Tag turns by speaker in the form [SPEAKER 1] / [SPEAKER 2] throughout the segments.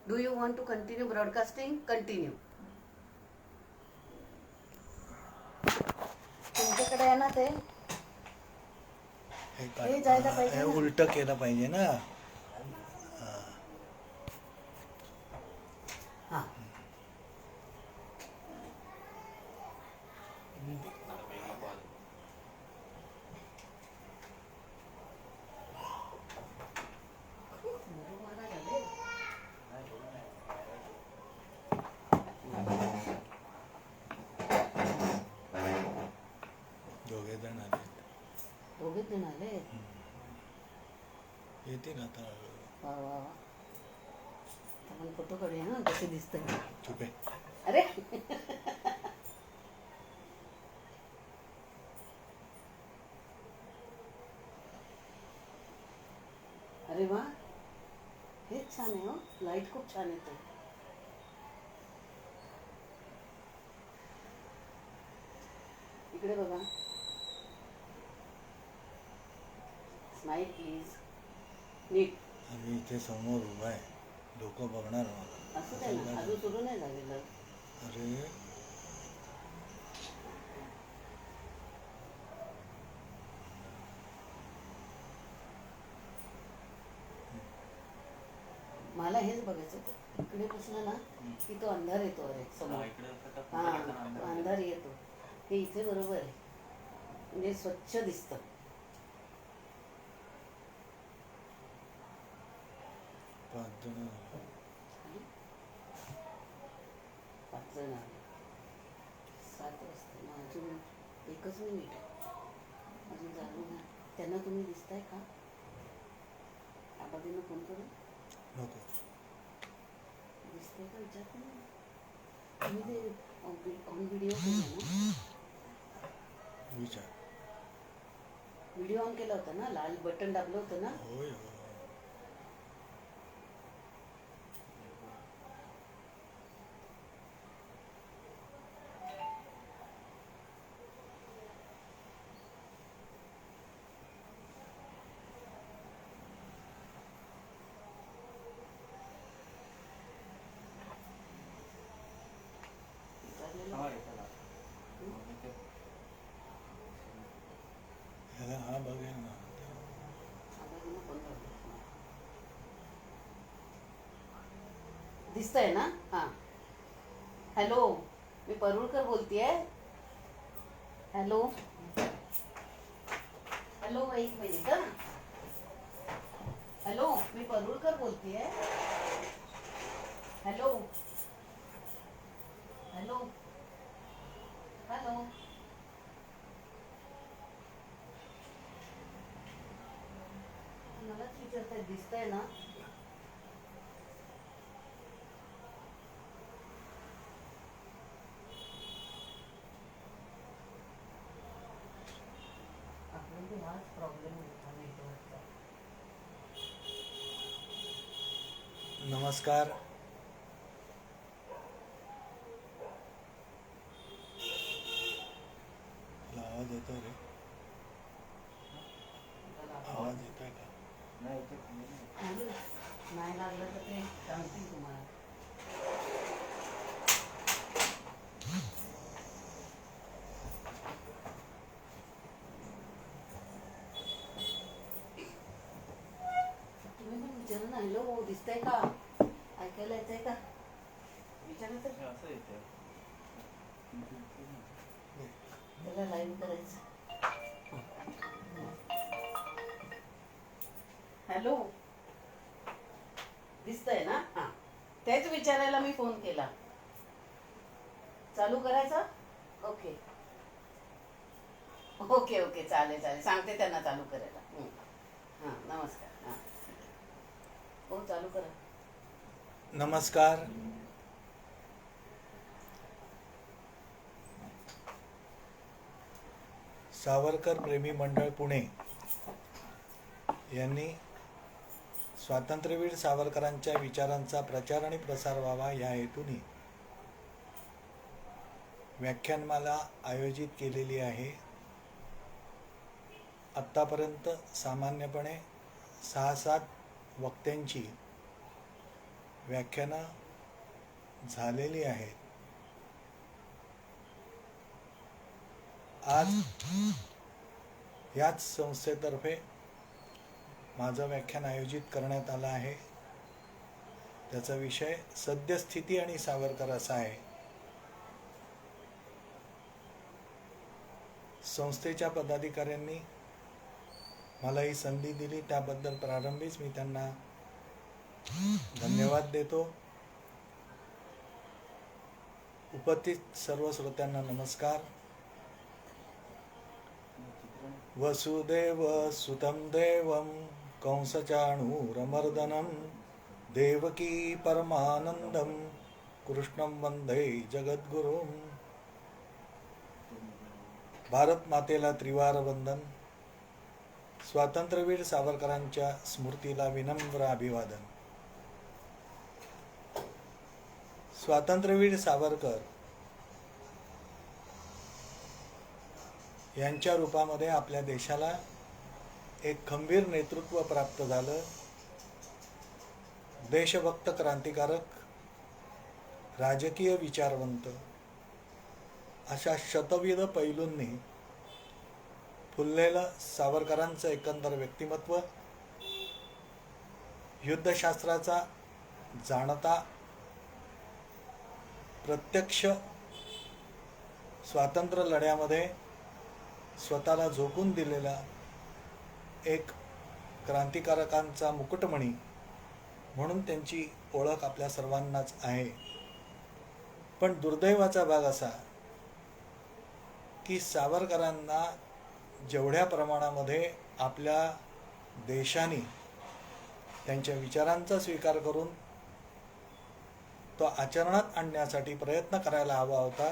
[SPEAKER 1] Do you want to continue broadcasting? Continue. तुमच्याकडे आहे ना ते हे जायला पाहिजे
[SPEAKER 2] हे
[SPEAKER 1] ना.
[SPEAKER 2] उलट केलं पाहिजे ना.
[SPEAKER 1] हां
[SPEAKER 2] दोघे जण आले,
[SPEAKER 1] दोघे जण आले.
[SPEAKER 2] येतील आता.
[SPEAKER 1] वा वा वा. आपण फोटो काढूया ना कसे दिसतंय.
[SPEAKER 2] ठीक आहे.
[SPEAKER 1] अरे अरे वा, हेच छान आहे. हो, लाईट खूप छान येते. इकडे बघा. Smile please. नीट.
[SPEAKER 2] आम्ही इथे समोर उभा आहे, लोक बघणार मला.
[SPEAKER 1] असं काय ना, अजून सुरू नाही झालेलं.
[SPEAKER 2] अरे
[SPEAKER 1] मला हेच बघायचं होतं. इकडे बसलं ना की तो अंधार येतो. अरे समोर हा अंधार येतो. हे इथे बरोबर आहे, म्हणजे स्वच्छ दिसतं.
[SPEAKER 2] पाच जण.
[SPEAKER 1] 5 जण आले. 7 वाजता. मग अजून 1 मिनिट आहे. अजून चालू नाही. त्यांना तुम्ही दिसताय का? आबाजींना फोन करू.
[SPEAKER 2] नको.
[SPEAKER 1] दिसतंय का विचारते ना. तुम्ही ते ऑन व्हिडिओ केला ना.
[SPEAKER 2] विचार.
[SPEAKER 1] व्हिडिओ ऑन केला होता ना, लाल बटन दाबलं होतं ना.
[SPEAKER 2] होय हो. ह्याला हा बघेल ना.
[SPEAKER 1] आबाजींना फोन लावला. दिसतंय ना. हां हॅलो, मी परुळकर बोलतेय. हॅलो हॅलो, एक मिनिट. हां हॅलो, मी परुळकर बोलतेय. Hello hello hello. मलाच विचारताय दिसतंय ना. आपल्याला हाच प्रॉब्लेम होता नेटवर्कचा.
[SPEAKER 2] नमस्कार. तुला आवाज येतो रे? आवाज येतोय का?
[SPEAKER 1] नाही लागलं तर ते सांगतील तुम्हाला. तुम्ही पण विचारा ना. हॅलो, दिसतंय का? ऐकायला येतंय का? विचारायचं. त्याला लाईव्ह करायचं. हॅलो, दिसतंय ना. हां, तेच विचारायला मी फोन केला. चालू करायचं. ओके ओके ओके, चालेल चालेल. सांगते त्यांना चालू करायला. हां नमस्कार. हां हो, चालू करा.
[SPEAKER 2] नमस्कार. सावरकर प्रेमी मंडळ पुणे यांनी स्वातंत्र्यवीर सावरकरांच्या विचारांचा प्रचार आणि प्रसार व्हावा या हेतूने व्याख्यानमाला आयोजित केलेली आहे. आत्तापर्यंत सामान्यपणे 6-7 वक्त्यांची व्याख्यानं झालेली आहेत. आज याच संस्थेतर्फे माझं व्याख्यान आयोजित करण्यात आलं आहे. त्याचा विषय सद्यस्थिती आणि सावरकर असा आहे. संस्थेच्या पदाधिकाऱ्यांनी मला ही संधी दिली त्याबद्दल प्रारंभीच मी त्यांना धन्यवाद देतो. उपस्थित सर्व श्रोत्यांना नमस्कार. वसुदेव सुतं देवं कंसचाणूरमर्दनं देवकी परमानंदं कृष्णं वंदे जगद्गुरुं. भारत मातेला त्रिवार वंदन. स्वातंत्र्यवीर सावरकरांच्या स्मृतीला विनम्र अभिवादन. स्वातंत्र्यवीर सावरकर यांच्या रूपामध्ये आपल्या देशाला एक खंबीर नेतृत्व प्राप्त झालं. देशभक्त, क्रांतिकारक, राजकीय विचारवंत अशा शतविध पैलूंनी फुललेलं सावरकरांचं एकंदर व्यक्तिमत्व, युद्धशास्त्राचा जाणता, प्रत्यक्ष स्वातंत्र्य लढ्यामध्ये स्वतःला झोकून दिलेला एक क्रांतिकारकांचा मुकुटमणी म्हणून त्यांची ओळख आपल्या सर्वांनाच आहे. पण दुर्दैवाचा भाग असा की सावरकरांना जेवढ्या प्रमाणामध्ये आपल्या देशाने त्यांच्या विचारांचा स्वीकार करून तो आचरणात आणण्यासाठी प्रयत्न करायला हवा होता,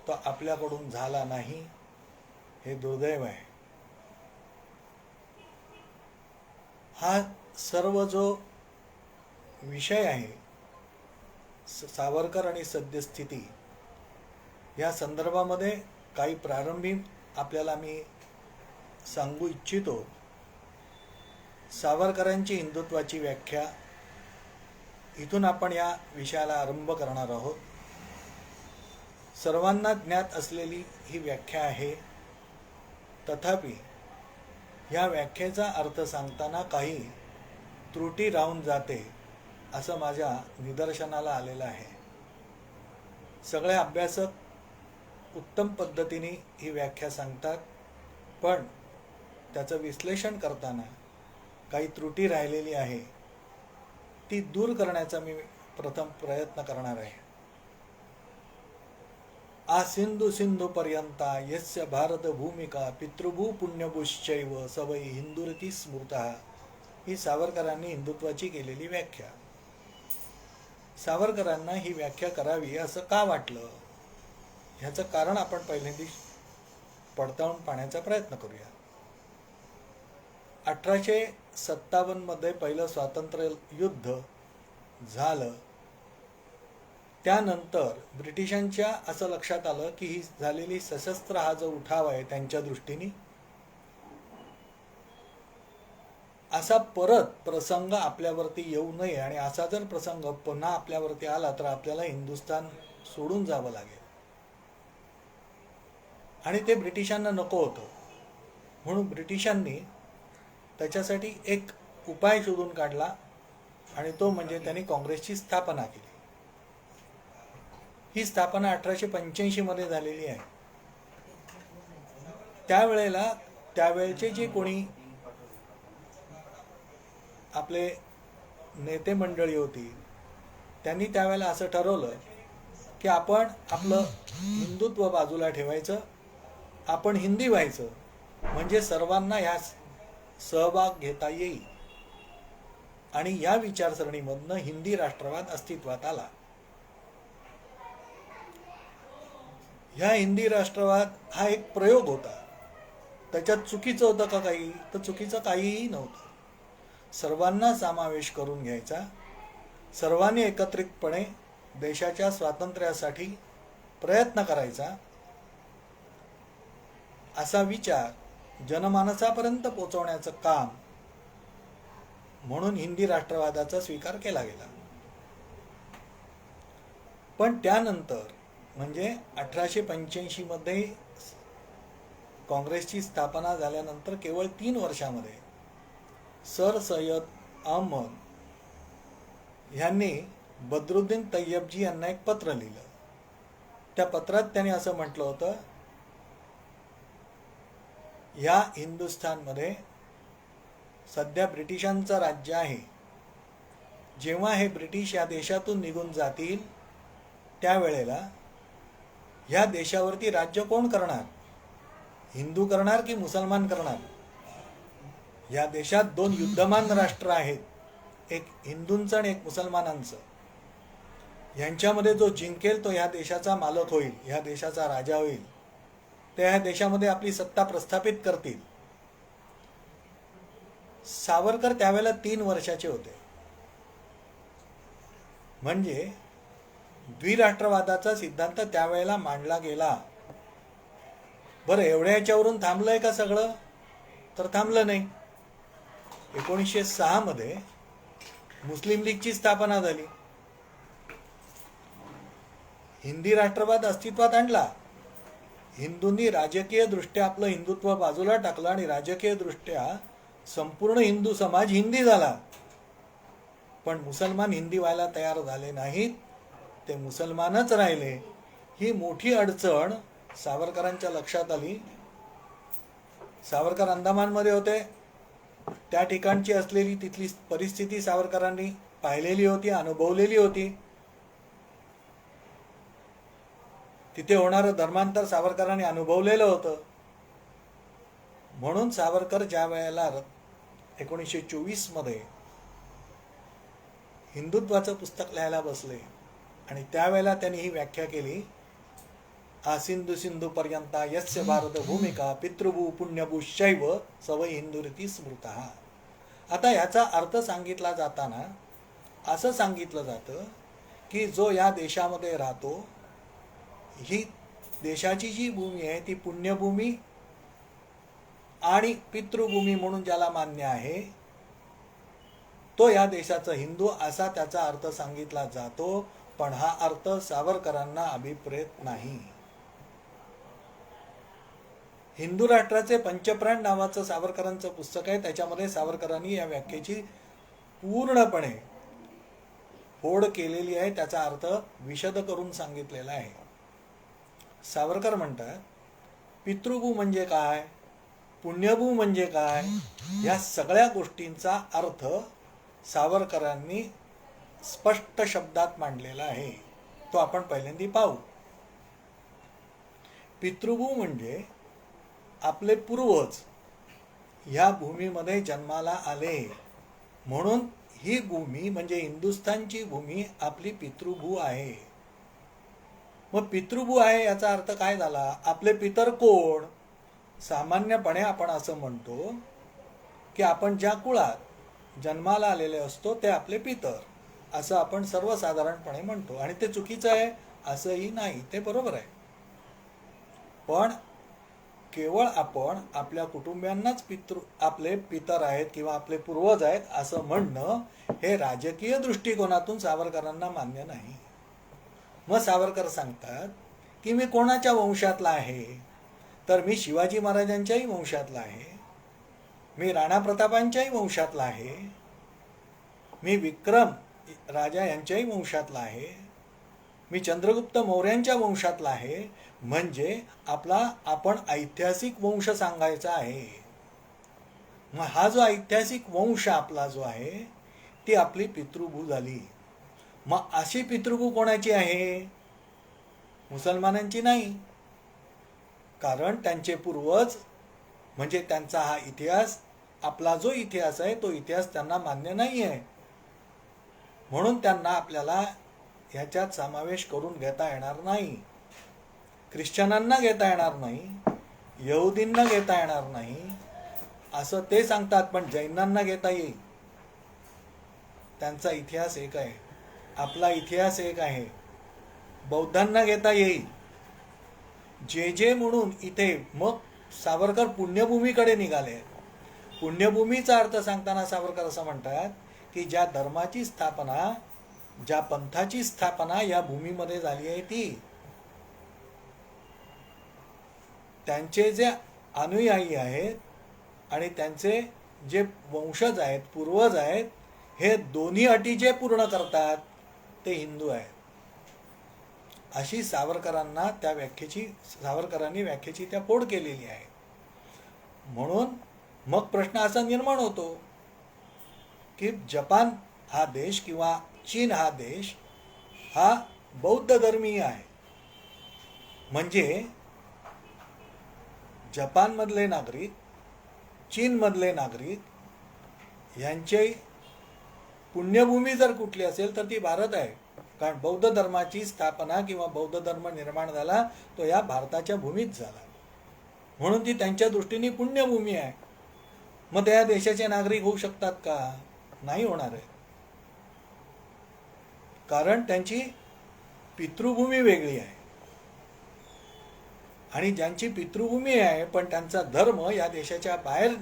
[SPEAKER 2] तो आपल्याकडून झाला नाही. हे दुर्दैव आहे. हा सर्व जो विषय आहे सावरकर आणि सद्यस्थिती या संदर्भामध्ये काही प्रारंभी आपल्याला मी सांगू इच्छितो. सावरकरांची हिंदुत्वाची व्याख्या, इथून आपण या विषयाला आरंभ करणार आहोत. सर्वांना ज्ञात असलेली ही व्याख्या आहे. तथापि या व्याख्येचा अर्थ सांगताना काही त्रुटी राहून जाते असं माझ्या निदर्शनाला आलेलं आहे. सगळे अभ्यासक उत्तम पद्धतीने ही व्याख्या सांगतात, पण त्याचं विश्लेषण करताना काही त्रुटी राहिलेली आहे, ती दूर करण्याचा मी प्रथम प्रयत्न करणार आहे. आ सिंधु सिंधु पर्यंता यस्य भारत भूमिका पितृभू पुण्यभूश्चैव सवै हिंदुरती स्मृतः. ही सावरकरांनी हिंदुत्वाची केलेली व्याख्या. सावरकरांना ही व्याख्या करावी असं का वाटलं, ह्याचं कारण आपण पहिल्यांदा पडताळून पाहण्याचा प्रयत्न करूया. 1857 मध्ये पहिलं स्वातंत्र्य युद्ध झालं. त्यानंतर ब्रिटिशांच्या असं लक्षात आलं की ही झालेली सशस्त्र हा जो उठाव आहे त्यांच्या दृष्टीने, असा परत प्रसंग आपल्यावरती येऊ नये आणि असा जर प्रसंग पुन्हा आपल्यावरती आला तर आपल्याला हिंदुस्थान सोडून जावं लागेल. आणि ते ब्रिटिशांना नको होतं. म्हणून ब्रिटिशांनी त्याच्यासाठी एक उपाय शोधून काढला आणि तो म्हणजे त्यांनी काँग्रेसची स्थापना केली. ही स्थापना 1885 मध्ये झालेली आहे. त्यावेळेला त्यावेळचे जे कोणी आपले नेते मंडळी होती त्यांनी त्यावेळेला असं ठरवलं की आपण आपलं हिंदुत्व बाजूला ठेवायचं, आपण हिंदी व्हायचं, म्हणजे सर्वांना ह्या सहभाग घेता येईल. आणि या विचारसरणीमधनं हिंदी राष्ट्रवाद अस्तित्वात आला. ह्या हिंदी राष्ट्रवाद हा एक प्रयोग होता. त्याच्यात चुकीचं होतं का काही, तर चुकीचं काहीही नव्हतं. सर्वांना समावेश करून घ्यायचा, सर्वांनी एकत्रितपणे देशाच्या स्वातंत्र्यासाठी प्रयत्न करायचा, असा विचार जनमानसापर्यंत पोहोचवण्याचं काम म्हणून हिंदी राष्ट्रवादाचा स्वीकार केला गेला. पण त्यानंतर म्हणजे 1885 मध्ये काँग्रेसची स्थापना झाल्यानंतर केवळ 3 वर्षामध्ये सर सय्यद अहमद यांनी बद्रुद्दीन तय्यबजी यांना एक पत्र लिहिलं. त्या पत्रात त्यांनी असं म्हटलं होतं, या हिंदुस्थानमध्ये सध्या ब्रिटिशांचं राज्य आहे. जेव्हा हे ब्रिटिश या देशातून निघून जातील त्यावेळेला या देशावरती राज्य कोण करणार? हिंदू करणार की मुसलमान करणार? या देशात 2 युद्धमान राष्ट्र आहेत, एक हिंदूंचं आणि एक मुसलमानांचं. यांच्यामध्ये जो जिंकेल तो या देशाचा मालक होईल, या देशाचा राजा होईल. ते या देशामध्ये आपली सत्ता प्रस्थापित करतील. सावरकर त्यावेळेला 3 वर्षाचे होते. म्हणजे द्विराष्ट्रवादाचा सिद्धांत त्यावेळेला मांडला गेला. बरं, एवढ्या याच्यावरून थांबलंय का सगळं? तर थांबलं नाही. 1906 मध्ये मुस्लिम लीगची स्थापना झाली. हिंदी राष्ट्रवाद अस्तित्वात आणला. हिंदूंनी राजकीय दृष्ट्या आपलं हिंदुत्व बाजूला टाकलं आणि राजकीय दृष्ट्या संपूर्ण हिंदू समाज हिंदी झाला. पण मुसलमान हिंदी व्हायला तयार झाले नाहीत, ते मुसलमानच राहिले. ही मोठी अडचण सावरकरांच्या लक्षात आली. सावरकर अंदमानमध्ये होते. त्या ठिकाणची असलेली तिथली परिस्थिती सावरकरांनी पाहिलेली होती, अनुभवलेली होती. तिथे होणारं धर्मांतर सावरकरांनी अनुभवलेलं होतं. म्हणून सावरकर ज्या वेळेला 1924 मध्ये हिंदुत्वाचं पुस्तक लिहायला बसले आणि त्यावेळेला त्यांनी ही व्याख्या केली, आसिंधु सिंधू पर्यंता यस्य भारत भूमिका पितृभू पुण्यभू शैव सवय हिंदुरिती स्मृतः. आता याचा अर्थ सांगितला जाताना असं सांगितलं जातं की जो या देशामध्ये राहतो, ही देशाची जी भूमी आहे ती पुण्यभूमी आणि पितृभूमी म्हणून ज्याला मान्य आहे तो या देशाचा हिंदू, असा त्याचा अर्थ सांगितला जातो. पण हा अर्थ सावरकरांना अभिप्रेत नाही. हिंदू राष्ट्राचे पंचप्राण नावाचं सावरकरांचं पुस्तक आहे. त्याच्यामध्ये सावरकरांनी या व्याख्येची पूर्णपणे होड केलेली आहे. त्याचा अर्थ विशद करून सांगितलेला आहे. सावरकर म्हणतात, पितृभू म्हणजे काय, पुण्यभू म्हणजे काय, या सगळ्या गोष्टींचा अर्थ सावरकरांनी स्पष्ट शब्दात मांडलेला आहे. तो आपण पहिल्यांदा पाहू. पितृभू म्हणजे आपले पूर्वज या भूमीमध्ये जन्माला आले, म्हणून ही भूमी म्हणजे हिंदुस्थानची भूमी आपली पितृभू आहे. मग पितृभू आहे याचा अर्थ काय झाला? आपले पितर कोण? सामान्यपणे आपण असं म्हणतो की आपण ज्या कुळात जन्माला आलेले असतो ते आपले पितर, असं आपण सर्वसाधारणपणे म्हणतो. आणि ते चुकीचं आहे असंही नाही, ते बरोबर आहे. पण केवळ आपण आपल्या कुटुंबियांनाच आपले पितर आहेत किंवा आपले पूर्वज आहेत असं म्हणणं हे राजकीय दृष्टिकोनातून सावरकरांना मान्य नाही. मग सावरकर सांगतात की मी कोणाच्या वंशातला आहे? तर मी शिवाजी महाराजांच्याही वंशातला आहे, मी राणा प्रतापांच्याही वंशातला आहे, मी विक्रम राजा यांच्याही वंशातला आहे, मी चंद्रगुप्त मौर्यांच्या वंशातला आहे. म्हणजे आपण ऐतिहासिक वंश सांगायचा आहे. मग हा जो ऐतिहासिक वंश आपला जो आहे ती आपली पितृभू झाली. मग अशी पितृभू कोणाची आहे? मुसलमानांची नाही. कारण त्यांचे पूर्वज म्हणजे त्यांचा हा इतिहास, आपला जो इतिहास आहे तो इतिहास त्यांना मान्य नाही आहे. म्हणून त्यांना आपल्याला ह्याच्यात समावेश करून घेता येणार नाही. ख्रिश्चनांना घेता येणार नाही, यहुदींना घेता येणार नाही असं ते सांगतात. पण जैनांना घेता येईल. त्यांचा इतिहास एक आहे, आपला इतिहास एक आहे. बौद्धांना घेता येईल. जे म्हणून इथे मग सावरकर पुण्यभूमीकडे निघाले. पुण्यभूमीचा अर्थ सांगताना सावरकर असं म्हणतात की ज्या धर्माची स्थापना ज्या पंथाची स्थापना या भूमीमध्ये झाली आहे ती, त्यांचे जे अनुयायी आहेत आणि त्यांचे जे वंशज आहेत, पूर्वज आहेत, हे दोन्ही अटी जे पूर्ण करतात ते हिंदू आहेत, अशी सावरकरांनी व्याख्येची त्या फोड केलेली आहे. म्हणून मग प्रश्न असा निर्माण होतो की जपान हा देश किंवा चीन हा देश हा बौद्ध धर्मीय आहे, म्हणजे जपानमधले नागरिक, चीनमधले नागरिक यांची पुण्यभूमी जर कुठली असेल तर ती भारत आहे. कारण बौद्ध धर्माची स्थापना किंवा बौद्ध धर्म निर्माण झाला तो या भारताच्या भूमीत झाला, म्हणून ती त्यांच्या दृष्टीने पुण्यभूमी आहे. मग त्या देशाचे नागरिक होऊ शकतात का? नाही होणार आहे. कारण त्यांची पितृभूमी वेगळी आहे आणि ज्यांची पितृभूमी आहे पण त्यांचा धर्म या देशाच्या बाहेर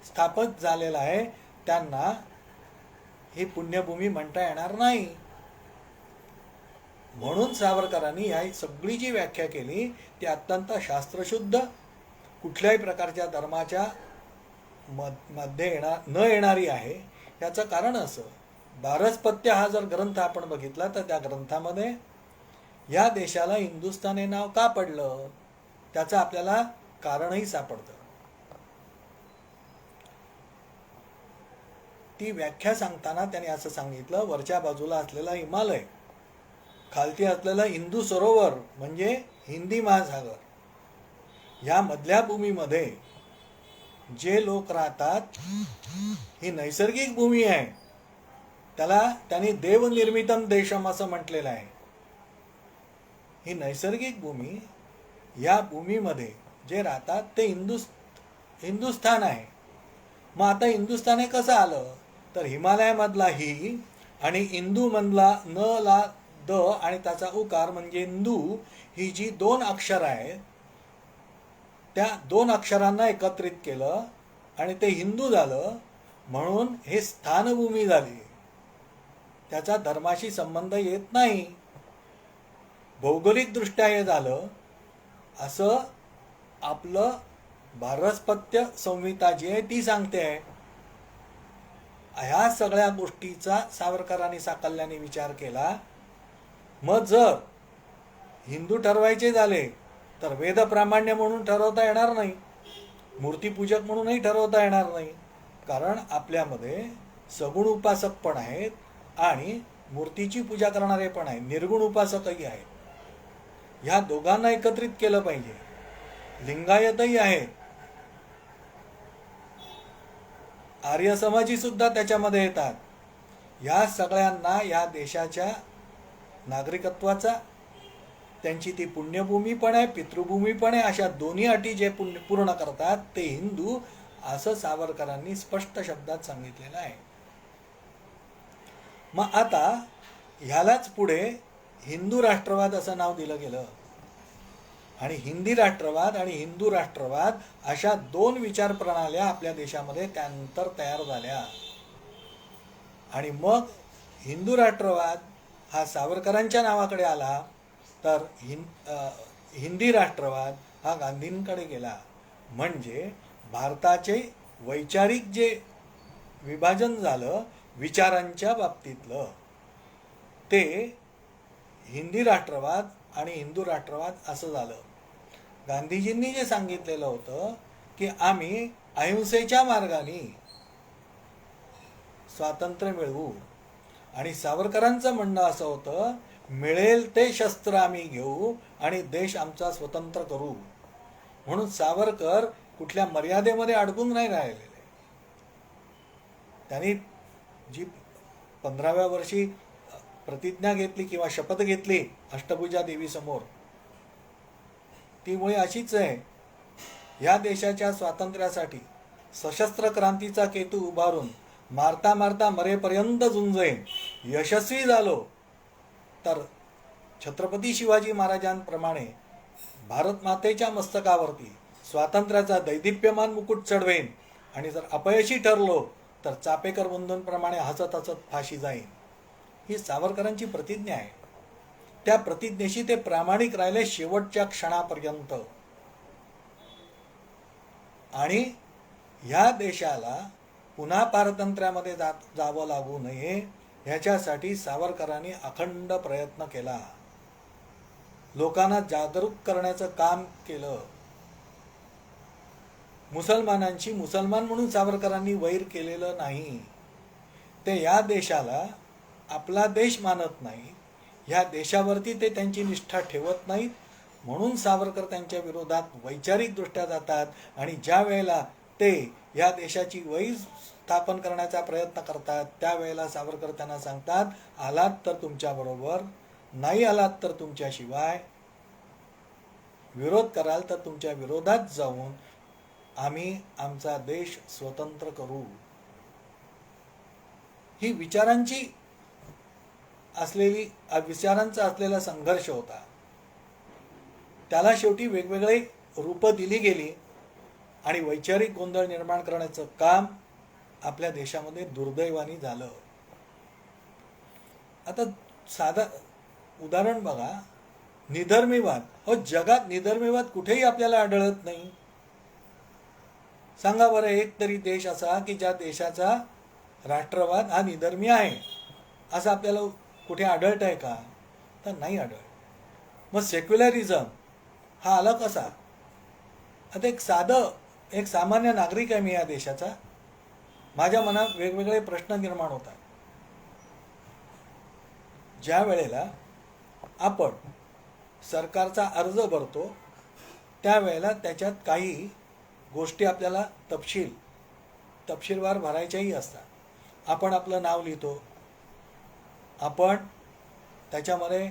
[SPEAKER 2] स्थापित झालेला आहे, त्यांना ही पुण्यभूमी म्हणता येणार नाही. म्हणून सावरकरांनी या सगळी जी व्याख्या केली ती अत्यंत शास्त्रशुद्ध, कुठल्याही प्रकारच्या धर्माच्या मध्ये न येणारी आहे. याचं कारण असं, बारसपत्य हा जर ग्रंथ आपण बघितला तर त्या ग्रंथामध्ये या देशाला हिंदुस्थान हे नाव का पडलं त्याचं आपल्याला कारणही सापडतं. ती व्याख्या सांगताना त्याने असं सांगितलं, वरच्या बाजूला असलेला हिमालय, खालती असलेलं हिंदू सरोवर म्हणजे हिंदी महासागर, या मधल्या भूमीमध्ये जे लोक राहतात ही नैसर्गिक भूमी आहे. त्याला त्यांनी देवनिर्मितम देशम असं म्हटलेलं आहे. ही नैसर्गिक भूमी, या भूमीमध्ये जे राहतात ते हिंदुस्थान आहे. मग आता हिंदुस्थान हे कसं आलं तर हिमालयामधला ही आणि इंदू मधला न ला द आणि त्याचा उकार म्हणजे इंदू, ही जी दोन अक्षर आहेत त्या दोन अक्षरांना एकत्रित केलं आणि ते हिंदू झालं, म्हणून हे स्थानभूमी झाली. त्याचा धर्माशी संबंध येत नाही, भौगोलिक दृष्ट्या हे झालं. असं आपलं बारसपत्य संहिता जी आहे ती सांगते आहे. ह्या सगळ्या गोष्टीचा सावरकरांनी साकल्याने विचार केला. मग जर हिंदू ठरवायचे झाले तर वेद प्रामाण्य म्हणून ठरवता येणार नाही, मूर्तीपूजक म्हणूनही ठरवता येणार नाही. कारण आपल्यामध्ये सगुण उपासक पण आहेत आणि मूर्तीची पूजा करणारे पण आहेत, निर्गुण उपासकही आहेत. ह्या दोघांना एकत्रित केलं पाहिजे. लिंगायतही आहेत, आर्य समाजी सुद्धा त्याच्यामध्ये येतात. या सगळ्यांना या देशाच्या नागरिकत्वाचा, त्यांची ती पुण्यभूमी पण आहे, पितृभूमी पण आहे, अशा दोन्ही अटी जे पूर्ण करतात ते हिंदू, असं सावरकरांनी स्पष्ट शब्दात सांगितलेलं आहे. मग आता ह्यालाच पुढे हिंदू राष्ट्रवाद असं नाव दिलं गेलं आणि हिंदी राष्ट्रवाद आणि हिंदू राष्ट्रवाद अशा दोन विचार प्रणाल्या आपल्या देशामध्ये त्यानंतर तयार झाल्या. आणि मग हिंदू राष्ट्रवाद हा सावरकरांच्या नावाकडे आला, तर हिंदी राष्ट्रवाद हा गांधींकडे गेला. म्हणजे भारताचे वैचारिक जे विभाजन झालं विचारांच्या बाबतीतलं, ते हिंदी राष्ट्रवाद आणि हिंदू राष्ट्रवाद असं झालं. गांधीजींनी जे सांगितलेलं होतं की आम्ही अहिंसेच्या मार्गाने स्वातंत्र्य मिळवू, आणि सावरकरांचं म्हणणं असं होतं मिळेल ते शस्त्र आम्ही घेऊ आणि देश आमचा स्वतंत्र करू. म्हणून सावरकर कुठल्या मर्यादेमध्ये अडकून नाही राहिलेले. त्यांनी जी 15व्या वर्षी प्रतिज्ञा घेतली किंवा शपथ घेतली अष्टभुजा देवी समोर, ती मुळे अशीच आहे, या देशाच्या स्वातंत्र्यासाठी सशस्त्र क्रांतीचा केतू उभारून मारता मारता मरेपर्यंत झुंजेन, यशस्वी झालो तर छत्रपती शिवाजी महाराजांप्रमाणे भारत मातेच्या मस्तकावरती स्वातंत्र्याचा दैदिप्यमान मुकुट चढवेन, आणि जर अपयशी ठरलो तर चापेकर बंधूंप्रमाणे हसत हसत फाशी जाईन. ही सावरकरांची प्रतिज्ञा आहे. त्या प्रतिज्ञेशी ते प्रामाणिक राहिले शेवटच्या क्षणापर्यंत. आणि ह्या देशाला पुन्हा पारतंत्र्यामध्ये जावं लागू नये ह्याच्यासाठी सावरकरांनी अखंड प्रयत्न केला. लोकांना जागरूक करण्याचं काम केलं. मुसलमानांशी मुसलमान म्हणून सावरकरांनी वैर केलेलं नाही. ते या देशाला आपला देश मानत नाही, ह्या देशावरती ते त्यांची निष्ठा ठेवत नाहीत. म्हणून सावरकर त्यांच्या विरोधात वैचारिकदृष्ट्या जातात. आणि ज्या वेळेला ते या देशाची वैर स्थापन करण्याचा प्रयत्न करतात त्यावेळेला सावरकर त्यांना सांगतात, आलात तर तुमच्याबरोबर, नाही आलात तर तुमच्याशिवाय, विरोध कराल तर तुमच्या विरोधात जाऊन आम्ही आमचा देश स्वतंत्र करू. ही विचारांचा असलेला संघर्ष होता. त्याला शेवटी वेगवेगळे रूप दिली गेली आणि वैचारिक गोंधळ निर्माण करण्याचं काम आपल्या देशामध्ये दुर्दैवाने झालं. आता साधं उदाहरण बघा, निधर्मीवाद. जगात निधर्मीवाद कुठेही आपल्याला आढळत नाही. सांगा बरं एक तरी देश असा की ज्या देशाचा राष्ट्रवाद हा निधर्मी आहे असं आपल्याला कुठे आढळत आहे का? तर नाही आढळत. मग सेक्युलरिझम हा आला कसा? आता एक सामान्य नागरिक आहे मी या देशाचा. माझ्या मनात वेगवेगळे प्रश्न निर्माण होतात. ज्या वेळेला आपण सरकारचा अर्ज भरतो त्यावेळेला त्याच्यात काही गोष्टी आपल्याला तपशीलवार भरायच्याही असतात. आपण आपलं नाव लिहितो, आपण त्याच्यामध्ये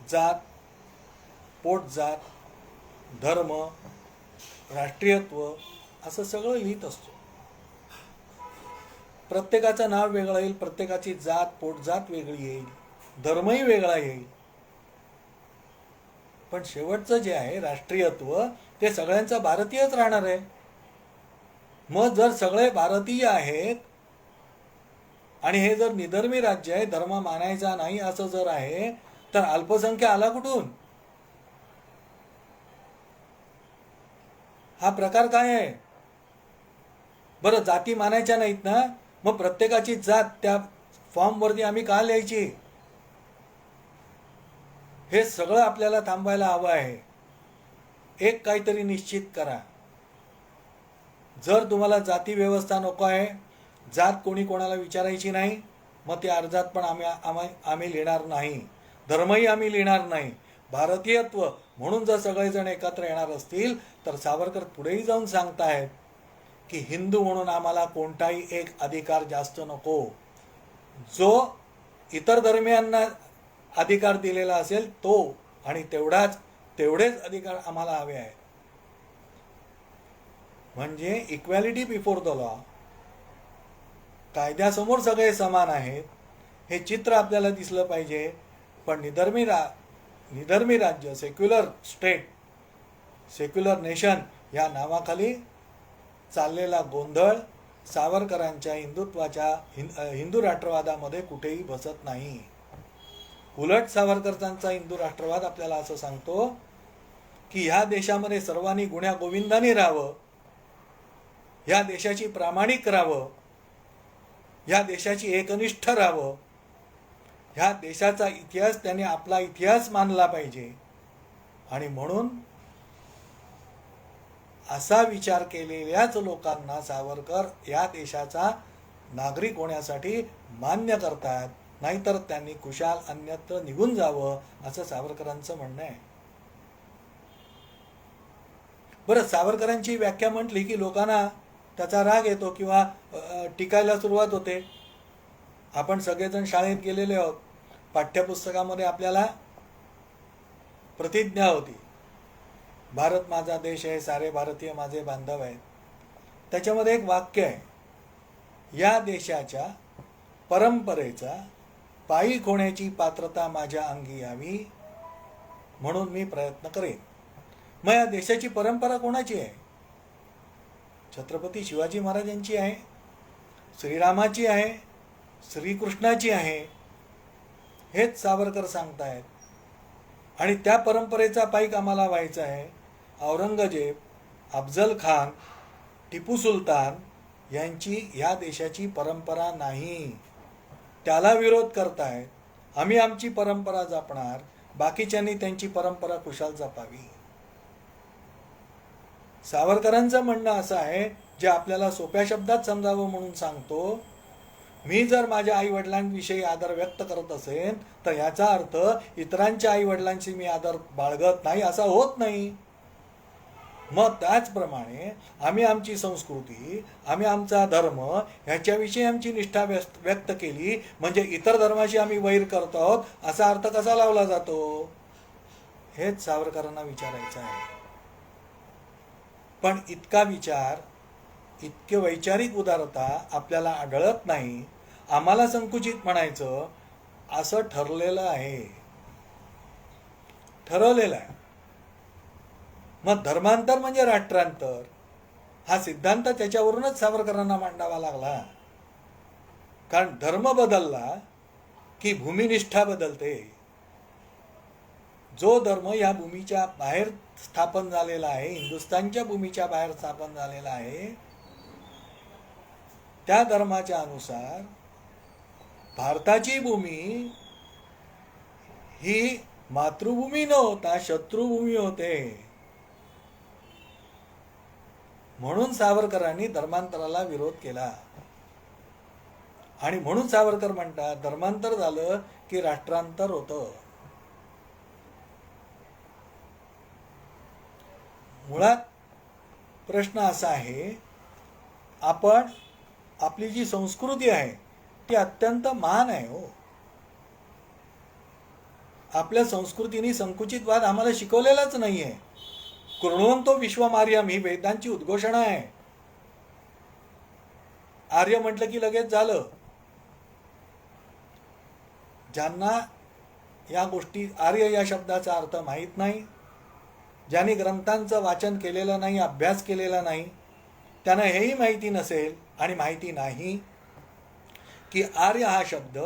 [SPEAKER 2] जात, पोटजात, धर्म, राष्ट्रीयत्व असं सगळं लिहित असतो. प्रत्येकाचं नाव वेगळं येईल, प्रत्येकाची जात पोटजात वेगळी येईल, धर्मही वेगळा येईल. पण शेवटचं जे आहे राष्ट्रीयत्व ते सगळ्यांचं भारतीयच राहणार आहे. मग जर सगळे भारतीय आहेत आणि हे जर निधर्मी राज्य आहे, धर्म मानायचा नाही असं जर आहे, तर अल्पसंख्या आला कुठून? हा प्रकार काय आहे? बरं, जाती मानायच्या नाहीत ना, मग प्रत्येकाची जात त्या फॉर्मवरती आम्ही का लिहायची? हे सगळं आपल्याला थांबायला हवं आहे. एक काहीतरी निश्चित करा. जर तुम्हाला जाती व्यवस्था नको आहे, जात कोणी कोणाला विचारायची नाही, मग त्या अर्जात पण आम्ही लिहिणार नाही, धर्मही आम्ही लिहिणार नाही. भारतीयत्व म्हणून जर सगळेजण एकत्र येणार असतील तर सावरकर पुढेही जाऊन सांगतायत की हिंदू म्हणून आम्हाला कोणताही एक अधिकार जास्त नको. जो इतर धर्मियांना अधिकार दिलेला असेल तो आणि तेवढेच अधिकार आम्हाला हवे आहेत. म्हणजे इक्वॅलिटी बिफोर द लॉ, कायद्यासमोर सगळे समान आहेत हे चित्र आपल्याला दिसलं पाहिजे. पण निधर्मी राज्य, सेक्युलर स्टेट, सेक्युलर नेशन या नावाखाली चाललेला गोंधळ सावरकरांच्या हिंदू राष्ट्रवादामध्ये कुठेही बसत नाही. उलट सावरकरांचा हिंदू राष्ट्रवाद आपल्याला असं सांगतो की ह्या देशामध्ये सर्वांनी गुण्या गोविंदाने राहावं, ह्या देशाची प्रामाणिक राहावं, ह्या देशाची एकनिष्ठ राहावं, ह्या देशाचा इतिहास त्याने आपला इतिहास मानला पाहिजे. आणि म्हणून असा विचार केलेल्याच लोकांना सावरकर या देशाचा नागरिक होण्यासाठी मान्य करतात. नाहीतर त्यांनी कुशाल अन्यत्र निघून जावं असं सावरकरांचं म्हणणं आहे. बरं, सावरकरांची व्याख्या म्हटली की लोकांना त्याचा राग येतो किंवा टिकायला सुरुवात होते. आपण सगळेजण शाळेत गेलेले आहोत. पाठ्यपुस्तकामध्ये आपल्याला प्रतिज्ञा होती, भारत माझा देश आहे, सारे भारतीय माझे बांधव आहेत. त्याच्यामध्ये एक वाक्य आहे, या देशाच्या परंपरेचा पायी होण्याची पात्रता माझ्या अंगी यावी म्हणून मी प्रयत्न करेन. मग या देशाची परंपरा कोणाची आहे? छत्रपती शिवाजी महाराजांची आहे, श्रीरामाची आहे, श्रीकृष्णाची आहे. हेच सावरकर सांगतायत. आणि त्या परंपरेचा पाईक आम्हाला व्हायचा आहे. औरंगजेब, अफजल खान, टिपू सुलतान यांची या देशाची परंपरा नाही. त्याला विरोध करतायत. आम्ही आमची परंपरा जपणार, बाकीच्यांनी त्यांची परंपरा कुशाल जपावी. सावरकरांचं म्हणणं असं आहे, जे आपल्याला सोप्या शब्दात समजावं म्हणून सांगतो. मी जर माझ्या आई वडिलांविषयी आदर व्यक्त करत असेन तर याचा अर्थ इतरांच्या आई वडिलांशी मी आदर बाळगत नाही असा होत नाही. मग त्याचप्रमाणे आम्ही आमची संस्कृती, आम्ही आमचा धर्म ह्याच्याविषयी आमची निष्ठा व्यक्त केली म्हणजे इतर धर्माशी आम्ही वैर करतो आहोत असा अर्थ कसा लावला जातो? हेच सावरकरांना विचारायचं आहे. पण इतका विचार, इतके वैचारिक उदारता आपल्याला आढळत नाही. आम्हाला संकुचित म्हणायचं असं ठरलेलं आहे, ठरवलेलं आहे. मग धर्मांतर म्हणजे राष्ट्रांतर हा सिद्धांत त्याच्यावरूनच सावरकरांना मांडावा लागला. कारण धर्म बदलला की भूमिनिष्ठा बदलते. जो धर्म या भूमीच्या बाहेर स्थापन झालेला आहे, हिंदुस्थानच्या भूमीच्या बाहेर स्थापन झालेला आहे, त्या धर्माच्या अनुसार भारताची भूमी ही मातृभूमी न होता शत्रुभूमी होते. म्हणून सावरकरांनी धर्मांतराला विरोध केला. आणि म्हणून सावरकर म्हणतात धर्मांतर झालं की राष्ट्रांतर होतं. मुळात प्रश्न असा आहे, आपण आपली जी संस्कृती आहे ती अत्यंत महान आहे हो. आपल्या संस्कृतीने संकुचितवाद आम्हाला शिकवलेलाच नाहीये. कृण्वन्तो विश्वमार्यम ही वेदांची उद्घोषणा आहे. आर्य म्हटलं की लगेच झालं. ज्यांना या गोष्टी, आर्य या शब्दाचा अर्थ माहीत नाही, ज्यांनी ग्रंथांचं वाचन केलेलं नाही, अभ्यास केलेला नाही, त्यांना हेही माहिती नसेल आणि माहिती नाही की आर्य हा शब्द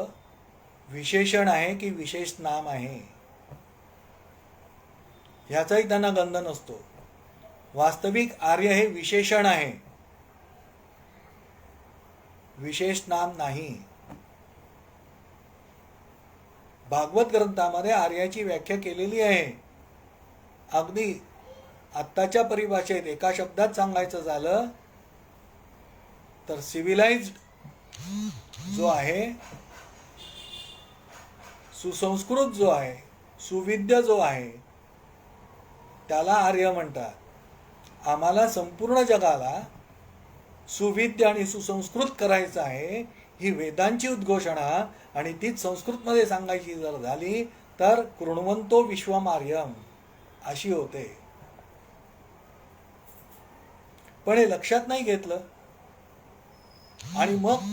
[SPEAKER 2] विशेषण आहे की विशेष नाम आहे, याचाही त्यांना गंध नसतो. वास्तविक आर्य हे विशेषण आहे, विशेष नाम नाही. भागवत ग्रंथामध्ये आर्याची व्याख्या केलेली आहे. अगदी आत्ताच्या परिभाषेत एका शब्दात सांगायचं झालं तर सिव्हिलाइज्ड जो आहे, सुसंस्कृत जो आहे, सुविद्य जो आहे, त्याला आर्य म्हणतात. आम्हाला संपूर्ण जगाला सुविद्य आणि सुसंस्कृत करायचं आहे, ही वेदांची उद्घोषणा. आणि तीच संस्कृतमध्ये सांगायची जर झाली तर कृण्वन्तो विश्वमार्यम अशी होते. पण हे लक्षात नाही घेतलं. आणि मग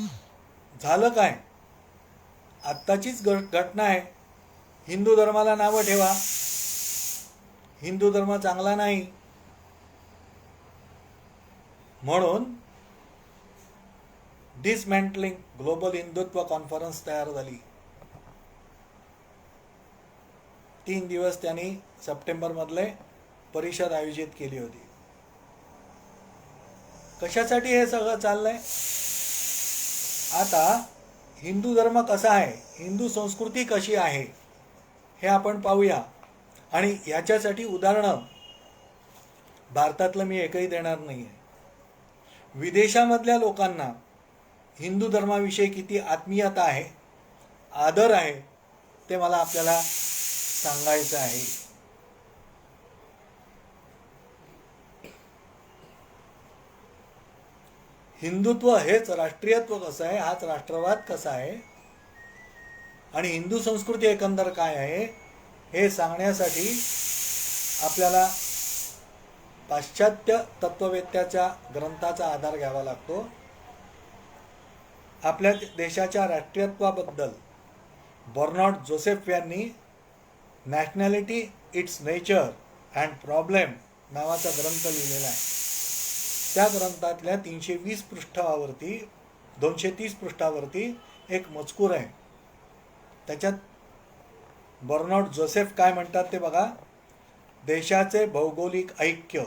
[SPEAKER 2] झालं काय? आत्ताचीच घटना आहे. हिंदू धर्माला नावं ठेवा, हिंदू धर्म चांगला नाही म्हणून डिसमॅन्टलिंग ग्लोबल हिंदुत्व कॉन्फरन्स तयार झाली. 3 दिवस त्यांनी सप्टेंबर मधले परिषद आयोजित केली होती. कशासाठी हे सगळं चाललंय? आता हिंदू धर्म कसा आहे, हिंदू संस्कृती कशी आहे हे आपण पाहूया. आणि याच्यासाठी उदाहरणं भारतातलं मी एकही देणार नाही आहे. विदेशामधल्या लोकांना हिंदू धर्माविषयी किती आत्मीयता आहे, आदर आहे, ते मला आपल्याला सांगायचं आहे. हिंदुत्व हेच राष्ट्रीयत्व कसं आहे, हाच राष्ट्रवाद कसा आहे आणि हिंदू संस्कृती एकंदर काय आहे हे सांगण्यासाठी आपल्याला पाश्चात्य तत्ववेत्याच्या ग्रंथाचा आधार घ्यावा लागतो. आपल्या देशाच्या राष्ट्रीयत्वाबद्दल बर्नार्ड जोसेफ यांनी nationality, it's nature and problem नावाचा ग्रंथ लिहिलेला आहे. त्या ग्रंथातल्या 320 पृष्ठावरती 230 पृष्ठावरती एक मजकूर आहे. त्याच्यात बर्नार्ड जोसेफ काय म्हणतात ते बघा. देशाचे भौगोलिक ऐक्य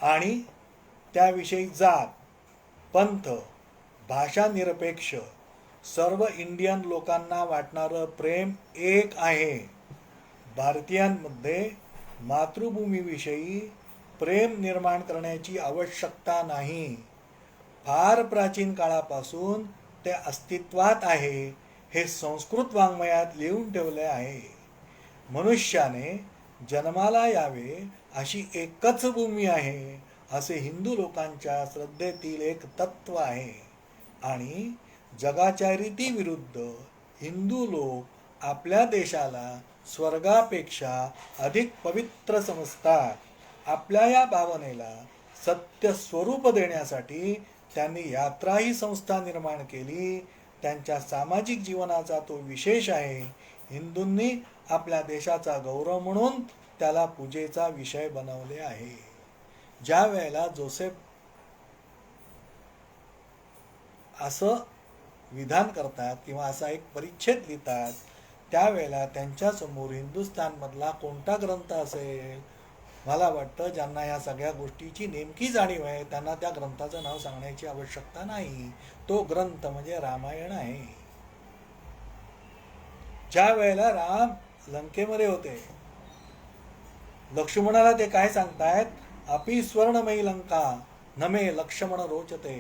[SPEAKER 2] आणि त्याविषयी जात, पंथ, भाषा निरपेक्ष सर्व इंडियन लोकांना वाटणारं प्रेम एक आहे. भारतीयांमध्ये मातृभूमीविषयी प्रेम निर्माण करण्याची आवश्यकता नाही. फार प्राचीन काळापासून ते अस्तित्वात आहे. हे संस्कृत वाङ्मयात लिहून ठेवले आहे. मनुष्याने जन्माला यावे अशी एकच भूमी आहे असे हिंदू लोकांच्या श्रद्धेतील एक तत्व आहे. आणि जगाच्या रीतीविरुद्ध हिंदू लोक आपल्या देशाला स्वर्गापेक्षा अधिक पवित्र समजतात. आपल्या या भावनेला सत्य स्वरूप देण्यासाठी त्यांनी यात्रा ही संस्था निर्माण केली. त्यांच्या सामाजिक जीवनाचा तो विशेष आहे. हिंदूंनी आपल्या देशाचा गौरव म्हणून त्याला पूजेचा विषय बनवले आहे. ज्या वेळेला जोसेफ असं विधान करतात किंवा असा एक परिच्छेद लिहितात, त्यावेळेला त्यांच्यासमोर हिंदुस्थानमधला कोणता ग्रंथ असेल? मला वाटतं ज्यांना या सगळ्या गोष्टीची नेमकी जाणीव आहे त्यांना त्या ग्रंथाचं नाव सांगण्याची आवश्यकता नाही. तो ग्रंथ म्हणजे रामायण आहे. ज्या वेळेला राम लंकेमध्ये होते, लक्ष्मणाला ते काय सांगतायत? अपि स्वर्णमयी लंका नमे लक्ष्मण रोचते,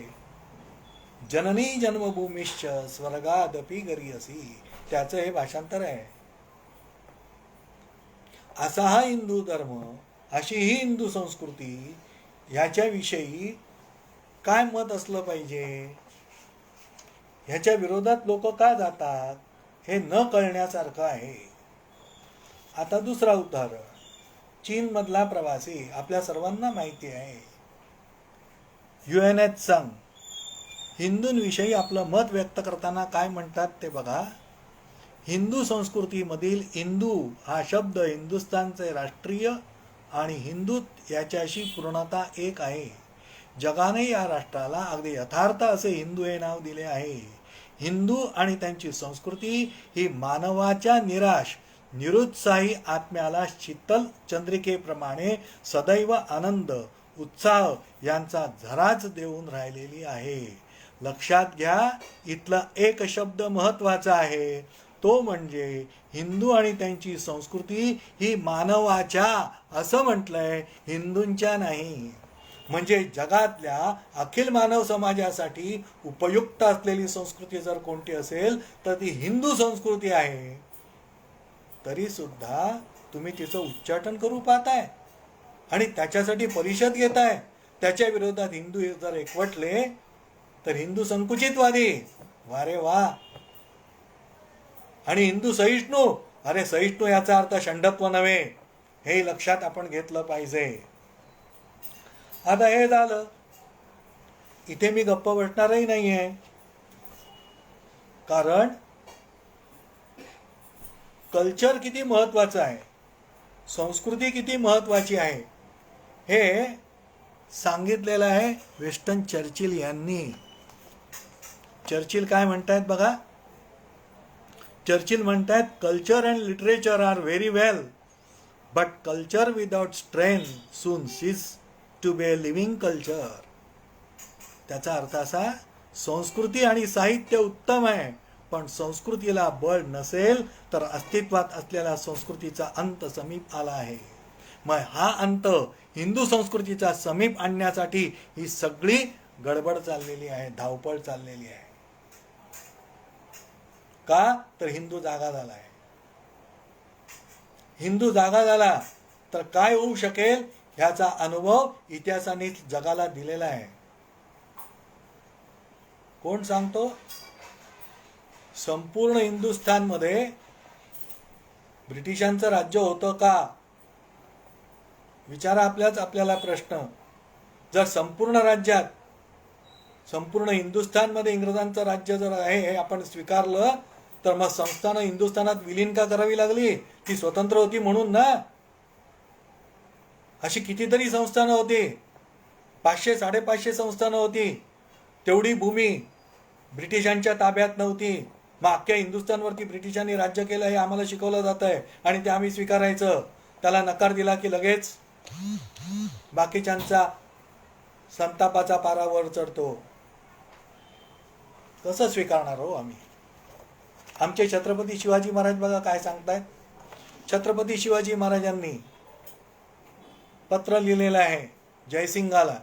[SPEAKER 2] जननी जन्मभूमिश्च स्वर्गादपि गरीयसी. त्याचं हे भाषांतर आहे. असा हा हिंदू धर्म, अशी ही हिंदू संस्कृती, ह्याच्याविषयी काय मत असलं पाहिजे, ह्याच्या विरोधात लोक का जातात, हे न कळण्यासारखं आहे. आता दुसरा उदाहरण, चीन मधला प्रवासी. आपल्या सर्वांना माहिती आहे, युएनएच संघ हिंदूंविषयी आपलं मत व्यक्त करताना काय म्हणतात ते बघा. हिंदू संस्कृतीमधील हिंदू हा शब्द हिंदुस्थानचे राष्ट्रीय आणि हिंदू याच्याशी पूर्णतः एक आहे. जगाने या राष्ट्राला अगदी यथार्थ असे हिंदू हे नाव दिले आहे. हिंदू आणि त्यांची संस्कृती ही मानवाच्या निराश निरुत्साही आत्म्याला शीतल चंद्रिकेप्रमाणे सदैव आनंद उत्साह यांचा झराच देऊन राहिलेली आहे. लक्षात घ्या, इथला एक शब्द महत्वाचा आहे, तो म्हणजे हिंदू आणि त्यांची संस्कृती ही मानवाच्या असं म्हटलंय, हिंदूंच्या नाही. म्हणजे जगातल्या अखिल मानव समाजासाठी उपयुक्त असलेली संस्कृती जर कोणती असेल तर ती हिंदू संस्कृती आहे. तरी सुद्धा तुम्ही तिचं उच्चाटन करू पाहताय आणि त्याच्यासाठी परिषद घेताय. त्याच्या विरोधात हिंदू जर एकवटले तर हिंदू संकुचितवादी, वारे वा. आणि हिंदू सहिष्णू, अरे सहिष्णू याचा अर्थ षंडत्व नव्हे, हे लक्षात आपण घेतलं पाहिजे. आता हे झालं, इथे मी गप्प बसणारही नाहीये, कारण कल्चर किती महत्वाचं आहे, संस्कृती किती महत्वाची आहे हे सांगितलेलं आहे विन्स्टन चर्चिल यांनी. चर्चिल काय म्हणतायत बघा. चर्चिल म्हणतायत, culture and literature are very well, but culture without strength soon ceases to be a living culture. त्याचा अर्थ असा, संस्कृती आणि साहित्य उत्तम आहे, पण संस्कृतीला बळ नसेल तर अस्तित्वात असलेल्या संस्कृतीचा अंत समीप आला आहे. मग हा अंत हिंदू संस्कृतीचा समीप आणण्यासाठी ही सगळी गडबड चाललेली आहे, धावपळ चाललेली आहे. का तर हिंदू जागा झाला आहे. हिंदू जागा झाला तर काय होऊ शकेल ह्याचा अनुभव इतिहासाने जगाला दिलेला आहे. कोण सांगतो? संपूर्ण हिंदुस्थानमध्ये ब्रिटिशांचं राज्य होतं का? विचारा आपल्याला प्रश्न. जर संपूर्ण राज्यात, संपूर्ण हिंदुस्थानमध्ये इंग्रजांचं राज्य जर आहे हे आपण स्वीकारलं तर मग संस्थानं हिंदुस्थानात विलीन का करावी लागली? ती स्वतंत्र होती म्हणून ना. अशी कितीतरी संस्थानं होती, 500-550 संस्थानं होती. तेवढी भूमी ब्रिटिशांच्या ताब्यात नव्हती. मग अख्ख्या हिंदुस्थानवरती ब्रिटिशांनी राज्य केलं हे आम्हाला शिकवलं जात आहे आणि ते आम्ही स्वीकारायचं. त्याला नकार दिला की लगेच बाकीच्यांचा संतापाचा पारा वर चढतो. कसं स्वीकारणार हो आम्ही? आमचे छत्रपती शिवाजी महाराज बघा काय सांगतायत. छत्रपती शिवाजी महाराजांनी पत्र लिहिलेलं आहे जयसिंगाला.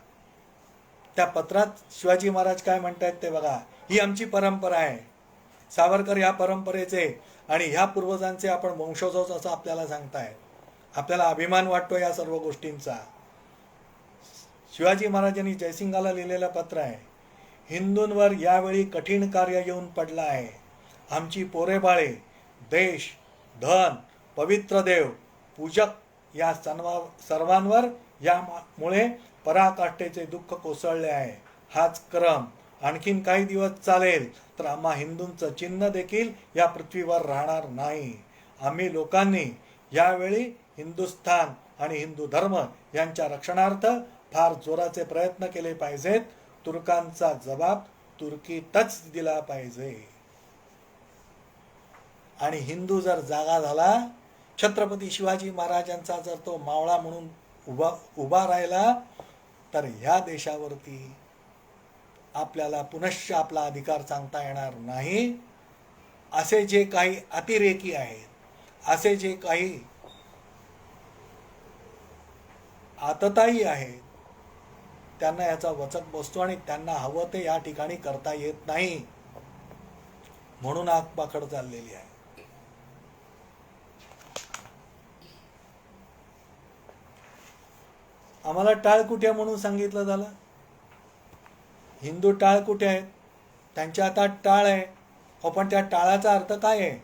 [SPEAKER 2] त्या पत्रात शिवाजी महाराज काय म्हणतायत ते बघा. ही आमची परंपरा आहे. सावरकर ह्या परंपरेचे आणि ह्या पूर्वजांचे आपण वंशज आहोत असं आपल्याला सांगतायत. आपल्याला अभिमान वाटतो या सर्व गोष्टींचा. शिवाजी महाराजांनी जयसिंगाला लिहिलेलं पत्र आहे. हिंदूंवर यावेळी कठीण कार्य येऊन पडलं आहे. आमची पोरे बाळे देश, धन, पवित्र देव, पूजक या सर्वांवर यामुळे पराकाष्ठेचे दुःख कोसळले आहे. हाच क्रम आणखीन काही दिवस चालेल तर आम्हा हिंदूंचं चिन्ह देखील या पृथ्वीवर राहणार नाही. आम्ही लोकांनी यावेळी हिंदुस्थान आणि हिंदू धर्म यांच्या रक्षणार्थ फार जोराचे प्रयत्न केले पाहिजेत. तुर्कांचा जबाब तुर्कीतच दिला पाहिजे. आणि हिंदू जर जागा झाला, छत्रपती शिवाजी महाराजांचा जर तो मावळा म्हणून उभा राहिला तर ह्या देशावरती आपल्याला पुनश्च आपला अधिकार सांगता येणार नाही. असे जे काही अतिरेकी आहेत, असे जे काही आतताई आहेत, त्यांना याचा वचक बसतो आणि त्यांना हवं ते या ठिकाणी करता येत नाही. म्हणून आगपाखड चाललेली आहे. आम्हाला टाळकुट्या म्हणून सांगितलं झालं. हिंदू टाळकुट्या आहेत, त्यांच्या हातात टाळ आहे. पण त्या टाळाचा अर्थ काय आहे?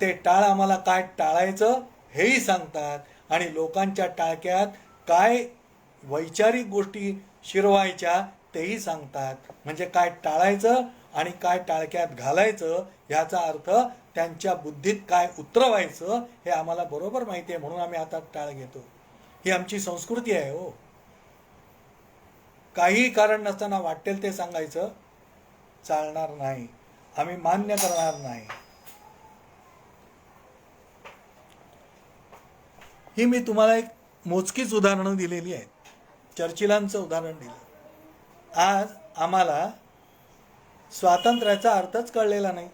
[SPEAKER 2] ते टाळ आम्हाला काय टाळायचं हेही सांगतात आणि लोकांच्या टाळक्यात काय वैचारिक गोष्टी शिरवायच्या तेही सांगतात. म्हणजे काय टाळायचं आणि काय टाळक्यात घालायचं याचा अर्थ त्यांच्या बुद्धीत काय उतरवायचं हे आम्हाला बरोबर माहिती आहे. म्हणून आम्ही हातात टाळ घेतो. ही आमची संस्कृती आहे हो. काही कारण नसताना वाटेल ते सांगायचं चालणार नाही. आम्ही मान्य करणार नाही. ही मी तुम्हाला एक मोजकीच उदाहरणं दिलेली आहेत. चर्चिलांचं उदाहरण दिलं. आज आम्हाला स्वातंत्र्याचा अर्थच कळलेला नाही.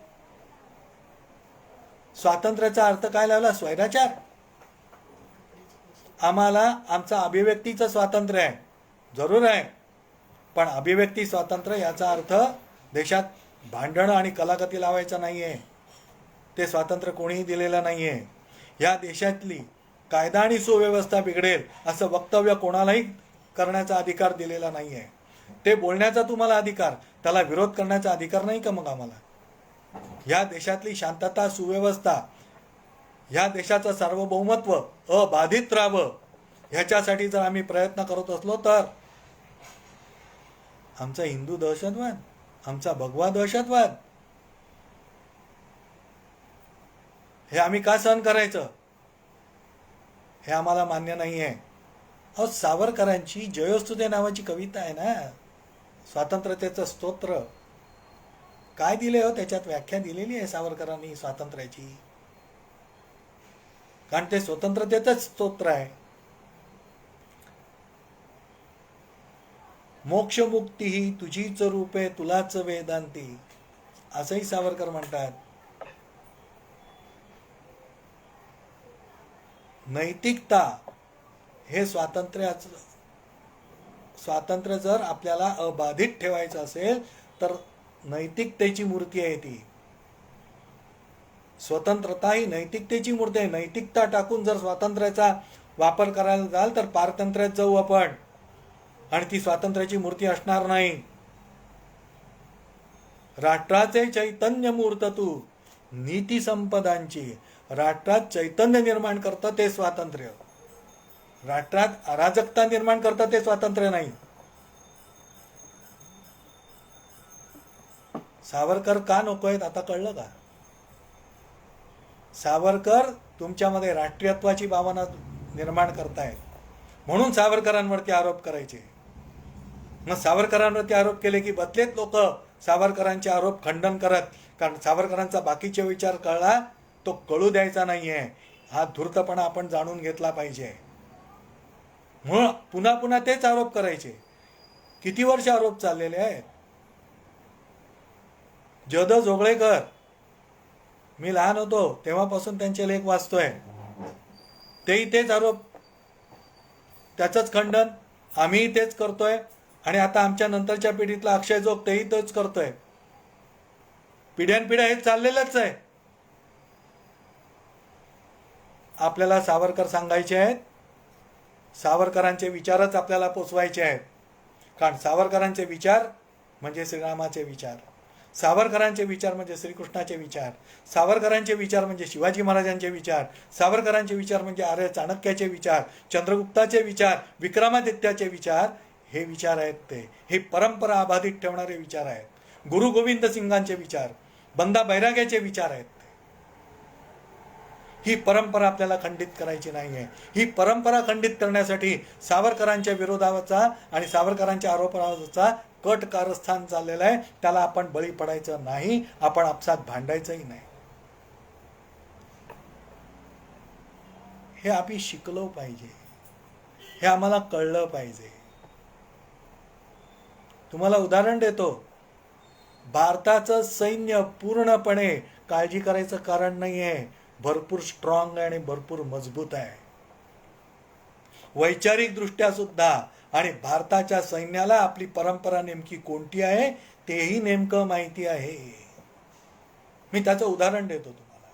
[SPEAKER 2] स्वातंत्र्याचा अर्थ काय लावला? स्वैराचार. आम्हाला आमचं अभिव्यक्तीचं स्वातंत्र्य आहे, जरूर आहे, पण अभिव्यक्ती स्वातंत्र्य याचा अर्थ देशात भांडणं आणि कलागती लावायचं नाही आहे. ते स्वातंत्र्य कोणीही दिलेलं नाही आहे. या देशातली कायदा आणि सुव्यवस्था बिघडेल असं वक्तव्य कोणालाही करण्याचा अधिकार दिलेला नाही आहे. ते बोलण्याचा तुम्हाला अधिकार, त्याला विरोध करण्याचा अधिकार नाही का मग आम्हाला? या देशातली शांतता, सुव्यवस्था, ह्या देशाचं सार्वभौमत्व अबाधित राहावं ह्याच्यासाठी जर आम्ही प्रयत्न करत असलो तर आमचा हिंदू दहशतवाद, आमचा भगवा दहशतवाद हे आम्ही का सहन करायचं? हे आम्हाला मान्य नाही आहे. सावरकरांची जयोस्तुते नावाची कविता आहे ना, स्वातंत्र्यतेचं स्तोत्र. काय दिले हो त्याच्यात? व्याख्या दिलेली आहे सावरकरांनी स्वातंत्र्याची. कारण ते स्वतंत्रतेचंच स्तोत्र आहे. मोक्षमुक्ती ही तुझीच रूपे तुलाच वेदांती असंही सावरकर म्हणतात. नैतिकता हे स्वातंत्र्य जर आपल्याला अबाधित ठेवायचं असेल तर नैतिकतेची मूर्ती आहे ती. स्वतंत्रता ही नैतिकतेची मूर्ती आहे. नैतिकता टाकून जर स्वातंत्र्याचा वापर करायला जाल तर पारतंत्र्यात जाऊ आपण आणि ती स्वातंत्र्याची मूर्ती असणार नाही. राष्ट्राचे चैतन्य मूर्त तू नीती संपदांची. राष्ट्रात चैतन्य निर्माण करतं ते स्वातंत्र्य. राष्ट्रात अराजकता निर्माण करतं ते स्वातंत्र्य नाही. सावरकर का नको आहेत आता कळलं का? सावरकर तुमच्यामध्ये राष्ट्रीयत्वाची भावना निर्माण करतायत म्हणून सावरकरांवरती आरोप करायचे. मग सावरकरांवरती आरोप केले की बदलेत लोक सावरकरांचे आरोप खंडन करत कारण सावरकरांचा बाकीचे विचार कळला तो कळू द्यायचा नाहीये. हा धूर्तपणा आपण जाणून घेतला पाहिजे. म्हणून पुन्हा पुन्हा तेच आरोप करायचे. किती वर्ष आरोप चाललेले आहेत. ज.द. जोगळेकर, मी लहान होतो तेव्हापासून त्यांचे लेख वाचतोय, तेही तेच आरोप, त्याचंच खंडन आम्हीही तेच करतोय. आणि आता आमच्या नंतरच्या पिढीतला अक्षय जोग तेही तेच करतोय. पिढ्यानपिढ्या हे चाललेलंच आहे. आपल्याला सावरकर सांगायचे आहेत, सावरकरांचे विचारच आपल्याला पोचवायचे आहेत. कारण सावरकरांचे विचार म्हणजे श्रीरामाचे विचार, सावरकरांचे विचार म्हणजे श्रीकृष्णाचे विचार, सावरकरांचे विचार म्हणजे शिवाजी महाराजांचे विचार, सावरकरांचे विचार म्हणजे आर्य चाणक्याचे विचार, चंद्रगुप्ताचे विचार, विक्रमादित्याचे विचार. हे विचार आहेत ते. हे परंपरा अबाधित ठेवणारे विचार आहेत. गुरु गोविंद सिंगांचे विचार, बंदा बैराग्याचे विचार आहेत. ही परंपरा आपल्याला खंडित करायची नाहीये. ही परंपरा खंडित करण्यासाठी सावरकरांच्या विरोधाचा आणि सावरकरांच्या आरोपाचा कट कारस्थान चाललेलं आहे. त्याला आपण बळी पडायचं नाही, आपण आपसात भांडायचंही नाही. हे आम्ही शिकलो पाहिजे, हे आम्हाला कळलं पाहिजे. तुम्हाला उदाहरण देतो. भारताचं सैन्य पूर्णपणे काळजी करायचं कारण नाहीये. भरपूर स्ट्रॉंग आहे आणि भरपूर मजबूत आहे वैचारिक दृष्ट्या सुद्धा. आणि भारताच्या सैन्याला आपली परंपरा नेमकी कोणती आहे तेही नेमकं माहिती आहे. मी त्याचं उदाहरण देतो तुम्हाला.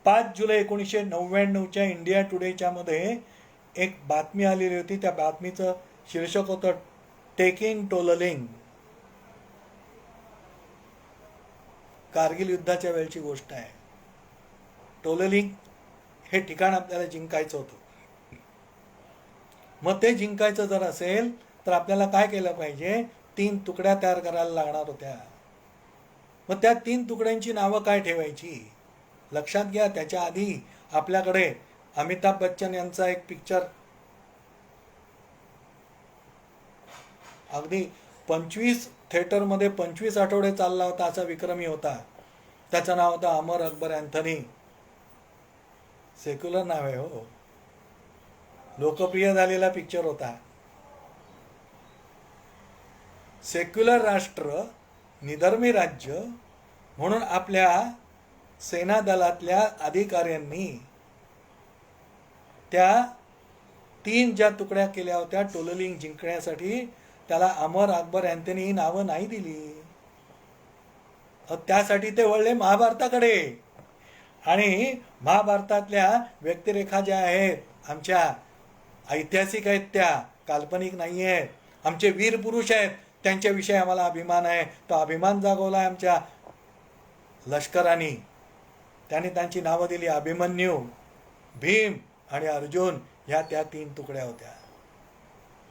[SPEAKER 2] 5 जुलै 1999 इंडिया टुडेच्या मध्ये एक बातमी आलेली होती. त्या बातमीचं शीर्षक होतं टेकिंग टोललिंग. कारगिल युद्धाच्या वेळची गोष्ट आहे. टोललिंग हे ठिकाण आपल्याला जिंकायचं होतं. मग ते जिंकायचं जर असेल तर आपल्याला काय केलं पाहिजे, 3 तुकड्या तयार करायला लागणार होत्या. मग त्या 3 तुकड्यांची नावं काय ठेवायची लक्षात घ्या. त्याच्या आधी आपल्याकडे अमिताभ बच्चन यांचा एक पिक्चर अगदी 25 थिएटरमध्ये 25 आठवडे चालला होता, असा विक्रमी होता. त्याचं नाव होतं अमर अकबर अँथनी. सेक्युलर नाव आहे हो, लोकप्रिय झालेला पिक्चर होता. सेक्युलर राष्ट्र, निधर्मी राज्य म्हणून आपल्या सेना दलातल्या अधिकाऱ्यांनी त्या 3 ज्या तुकड्या केल्या होत्या टोललिंग जिंकण्यासाठी, त्याला अमर अकबर अँथनी ही नावं नाही दिली. त्यासाठी ते वळले महाभारताकडे. आणि महाभारतातल्या व्यक्तिरेखा ज्या आहेत आमच्या ऐतिहासिक आहेत, त्या काल्पनिक नाही आहेत. आमचे वीर पुरुष आहेत, त्यांच्याविषयी आम्हाला अभिमान आहे. तो अभिमान जागवला आहे आमच्या लष्कराने. त्याने त्यांची नावं दिली अभिमन्यू, भीम आणि अर्जुन. ह्या त्या 3 तुकड्या होत्या.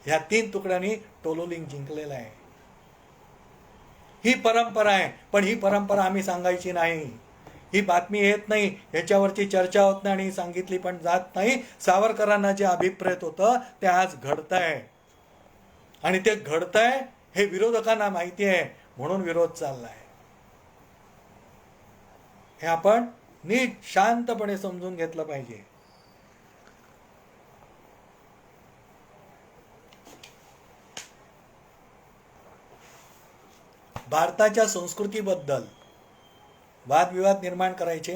[SPEAKER 2] ह्या 3 तुकड्यांनी टोललिंग जिंकलेलं आहे. ही परंपरा आहे. पण ही परंपरा आम्ही सांगायची नाही. ही बातमी येत नाही, ह्याच्यावरची चर्चा होत नाही आणि सांगितली पण जात नाही. सावरकरांना जे अभिप्रेत होतं ते आज घडतंय. आणि ते घडतंय हे विरोधकांना माहिती आहे, म्हणून विरोध चाललाय. हे आपण नीट शांतपणे समजून घेतलं पाहिजे. भारताच्या संस्कृतीबद्दल वादविवाद निर्माण करायचे.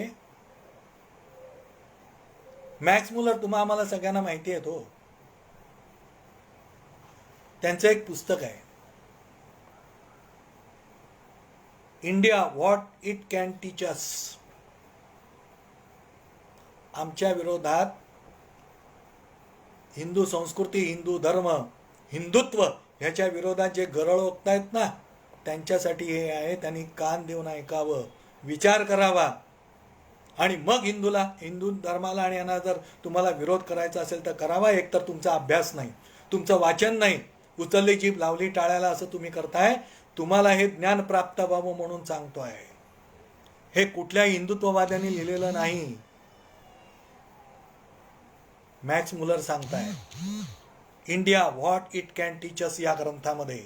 [SPEAKER 2] मॅक्स मुलर तुम्हा आम्हाला सगळ्यांना माहिती आहे तो. त्यांचं एक पुस्तक आहे India what it can teach us. आमच्या विरोधात हिंदू संस्कृती, हिंदू धर्म, हिंदुत्व ह्याच्या विरोधात जे गरळ ओकतायत ना, त्यांच्यासाठी हे आहे. त्यांनी कान देऊन ऐकावं, विचार करावा. आणि मग हिंदू धर्माला आणि यांना जर तुम्हाला विरोध करायचा असेल तर करावा. एक तर तुमचा अभ्यास नाही, तुमचं वाचन नाही, उचलली जीभ लावली टाळ्याला असं तुम्ही करताय. तुम्हाला हे ज्ञान प्राप्त व्हावं म्हणून सांगतोय. हे कुठल्याही हिंदुत्ववाद्यांनी लिहिलेलं नाही, मॅक्स मुलर सांगताय. India what it can teach us या ग्रंथामध्ये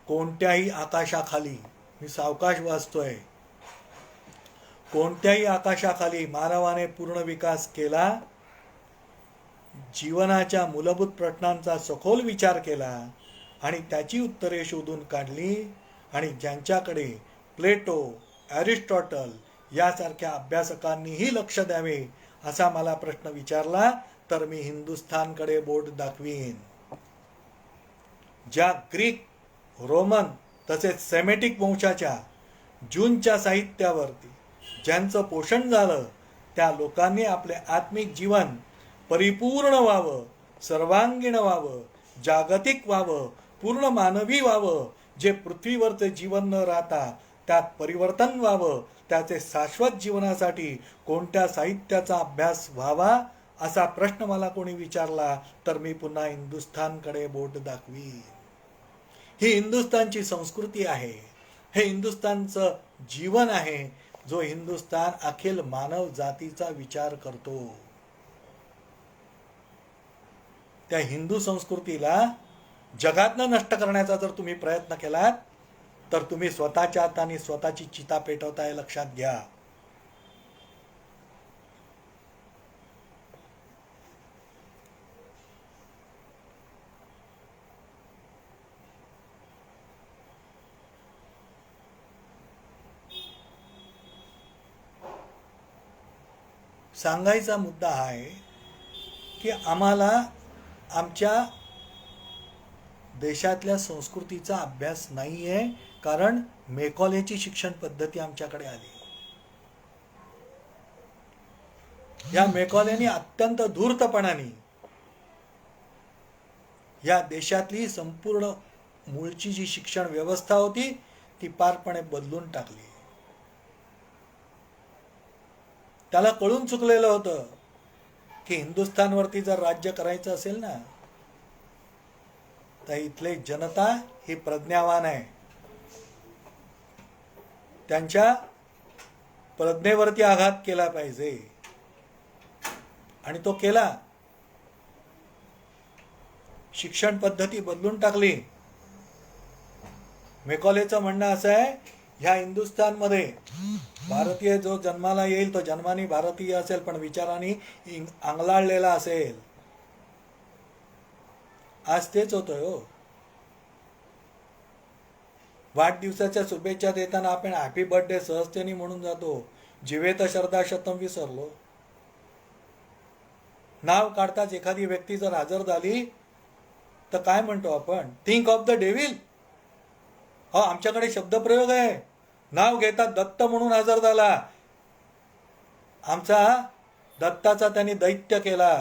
[SPEAKER 2] कोणत्याही आकाशाखाली, मी सावकाश वाचतोय. कोणत्याही आकाशाखाली मानवाने पूर्ण विकास केला, जीवनाच्या मूलभूत प्रश्नांचा सखोल विचार केला आणि त्याची उत्तरे शोधून काढली, आणि ज्यांच्याकडे प्लेटो, ॲरिस्टॉटल यासारख्या अभ्यासकांनीही लक्ष द्यावे असा मला प्रश्न विचारला तर मी हिंदुस्थानकडे बोट दाखवीन. ज्या ग्रीक, रोमन तसेच सेमेटिक वंशाच्या ज्यूंच्या साहित्यावरती ज्यांचं पोषण झालं, त्या लोकांनी आपले आत्मिक जीवन परिपूर्ण व्हावं, सर्वांगीण व्हावं, जागतिक व्हावं, पूर्ण मानवी व्हावं, जे पृथ्वीवरचे जीवन न राहता त्यात परिवर्तन व्हावं, त्याचे शाश्वत जीवनासाठी कोणत्या साहित्याचा अभ्यास व्हावा असा प्रश्न मला कोणी विचारला तर मी पुन्हा हिंदुस्थानकडे बोट दाखवी. ही हिंदुस्थानची संस्कृती आहे, हे हिंदुस्थानचं जीवन आहे, जो हिंदुस्थान अखिल मानव जातीचा विचार करतो. त्या हिंदू संस्कृतीला जगातनं नष्ट करण्याचा जर तुम्ही प्रयत्न केलात तर तुम्ही स्वतःच्या हाताने स्वतःची चिता पेटवताय, लक्षात घ्या. सांगायचा मुद्दा हा आहे की आम्हाला आमच्या देशातल्या संस्कृतीचा अभ्यास नाही आहे, कारण मेकॉलेची शिक्षण पद्धती आमच्याकडे आली. या मेकॉलेनी अत्यंत धूर्तपणाने या देशातली संपूर्ण मूळची जी शिक्षण व्यवस्था होती ती पारपणे बदलून टाकली. त्याला कळून चुकलेलं होतं की हिंदुस्थानवरती जर राज्य करायचं असेल ना तर इथले जनता ही प्रज्ञावान आहे, त्यांच्या प्रज्ञेवरती आघात केला पाहिजे, आणि तो केला. शिक्षण पद्धती बदलून टाकली. मेकॉलेचं म्हणणं असं आहे, ह्या हिंदुस्थानमध्ये भारतीय जो जन्माला येईल तो जन्माने भारतीय असेल पण विचारांनी आंगलाळलेला असेल. आज तेच होतंय हो. वाढदिवसाच्या शुभेच्छा देताना आपण हॅपी बर्थडे सहजतेने म्हणून जातो, जीवेत श्रद्धा शतम विसरलो. नाव काढताच एखादी व्यक्ती जर हजर झाली तर काय म्हणतो आपण, थिंक ऑफ द डेव्हिल. हो, आमच्याकडे शब्दप्रयोग आहे. नाव घेतात दत्त म्हणून हजर झाला, आमचा दत्ताचा त्यांनी दैत्य केला.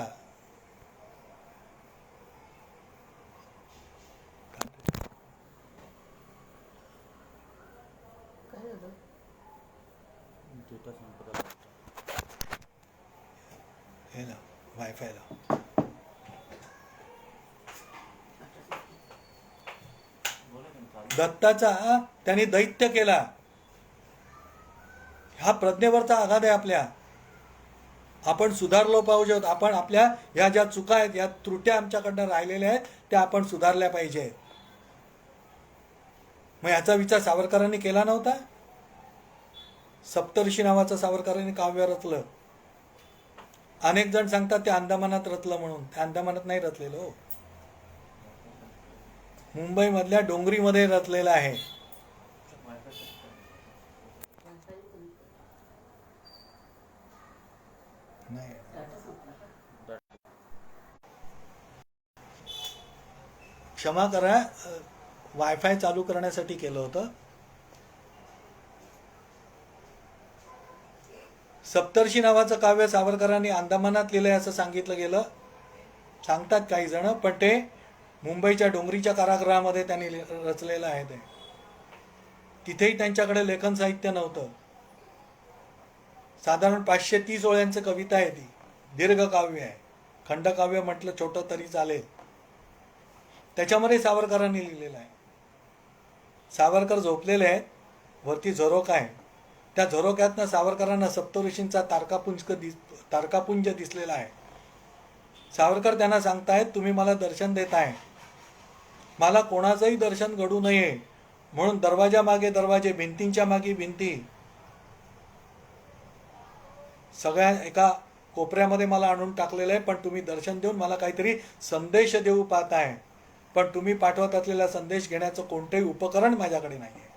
[SPEAKER 2] हे ना वायफाय ला दत्ताचा त्यांनी दैत्य केला. हा प्रज्ञेवरचा आघात आहे आपल्या. आपण सुधारलो पाहिजे. आपण आपल्या ह्या ज्या चुका आहेत, या त्रुट्या आमच्याकडनं राहिलेल्या आहेत त्या आपण सुधारल्या पाहिजे. मग याचा विचार सावरकरांनी केला नव्हता. सप्तऋषी नावाचं सावरकरांनी काव्य रचलं. अनेक जण सांगतात ते अंदमानात रचलं म्हणून. ते अंदमानात नाही रचलेलं हो, मुंबई मधल्या डोंगरीमध्ये रचलेलं आहे. क्षमा करा, वायफाय चालू करण्यासाठी केलं होतं. सप्तर्षी नावाचं काव्य सावरकरांनी अंदमानात लिहिलंय असं सांगितलं गेलं, सांगतात काही जण, पण ते मुंबईच्या डोंगरीच्या कारागृहामध्ये त्यांनी रचलेलं आहे. ते तिथेही त्यांच्याकडे लेखन साहित्य नव्हतं. साधारण 530 ओळ्यांचं कविता आहे. ती दीर्घ काव्य आहे. खंडकाव्य म्हटलं छोटं तरी चालेल. त्याच्यामध्ये सावरकरांनी लिहिलेलं आहे. सावरकर झोपलेले आहेत, वरती झरोका आहे. त्या झरोक्यातनं सावरकरांना सप्तऋषींचा तारकापुंज दिसलेला आहे. सावरकर त्यांना सांगतायत, तुम्ही मला दर्शन देताय, मला कोणाचंही दर्शन घडू नये म्हणून दरवाजा मागे दरवाजे, भिंतींच्या मागे भिंती, सगळ्या एका कोपऱ्यामध्ये मला आणून टाकलेलं आहे. पण तुम्ही दर्शन देऊन मला काहीतरी संदेश देऊ पाहताय, पण तुम्ही पाठवत असलेला संदेश घेण्याचं कोणतंही उपकरण माझ्याकडे नाही आहे.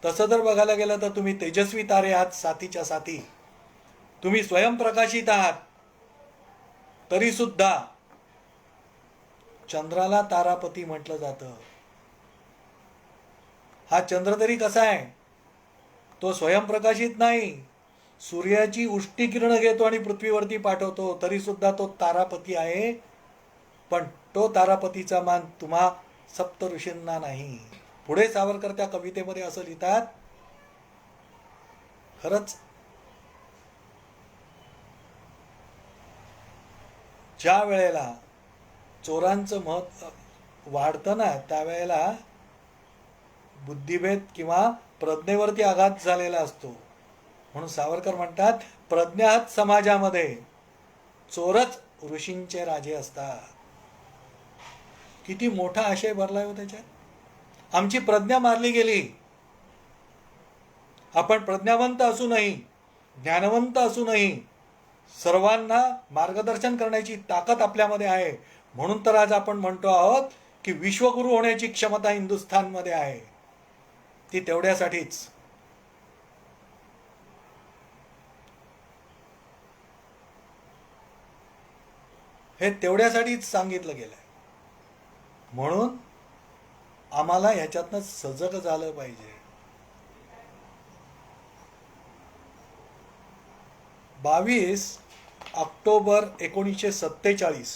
[SPEAKER 2] तसं जर बघायला गेलं तर तुम्ही तेजस्वी तारे आहात, साथीच्या साथी. तुम्ही स्वयंप्रकाशित आहात, तरी सुद्धा चंद्राला तारापती म्हटलं जातं. हा चंद्र तरी कसा आहे? तो स्वयंप्रकाशित नाही, सूर्याची उष्टी किरण घेतो आणि पृथ्वीवरती पाठवतो, तरी सुद्धा तो तारापती आहे. पण तो तारापतीचा मान तुम्हा सप्त ऋषींना नाही. पुढे सावरकर त्या कवितेमध्ये असं लिहितात, खरंच ज्या वेळेला चोरांचं महत्व वाढतं ना, त्यावेळेला बुद्धिभेद किंवा प्रज्ञेवरती आघात झालेला असतो. म्हणून सावरकर म्हणतात, प्रज्ञात समाजामध्ये चोरच ऋषींचे राजे असतात. किती मोठा आशय भरलाय हो त्याच्यात. आमची प्रज्ञा मारली गेली. आपण प्रज्ञावंत असूनही, ज्ञानवंत असूनही सर्वांना मार्गदर्शन करण्याची ताकद आपल्यामध्ये आहे. म्हणून तर आज आपण म्हणतो आहोत की विश्वगुरु होण्याची क्षमता हिंदुस्थानमध्ये आहे. ती तेवढ्यासाठीच. हे तेवढ्यासाठीच सांगितलं गेलंय. म्हणून आम्हाला ह्याच्यातनं सजग झालं पाहिजे. 22 ऑक्टोबर 1947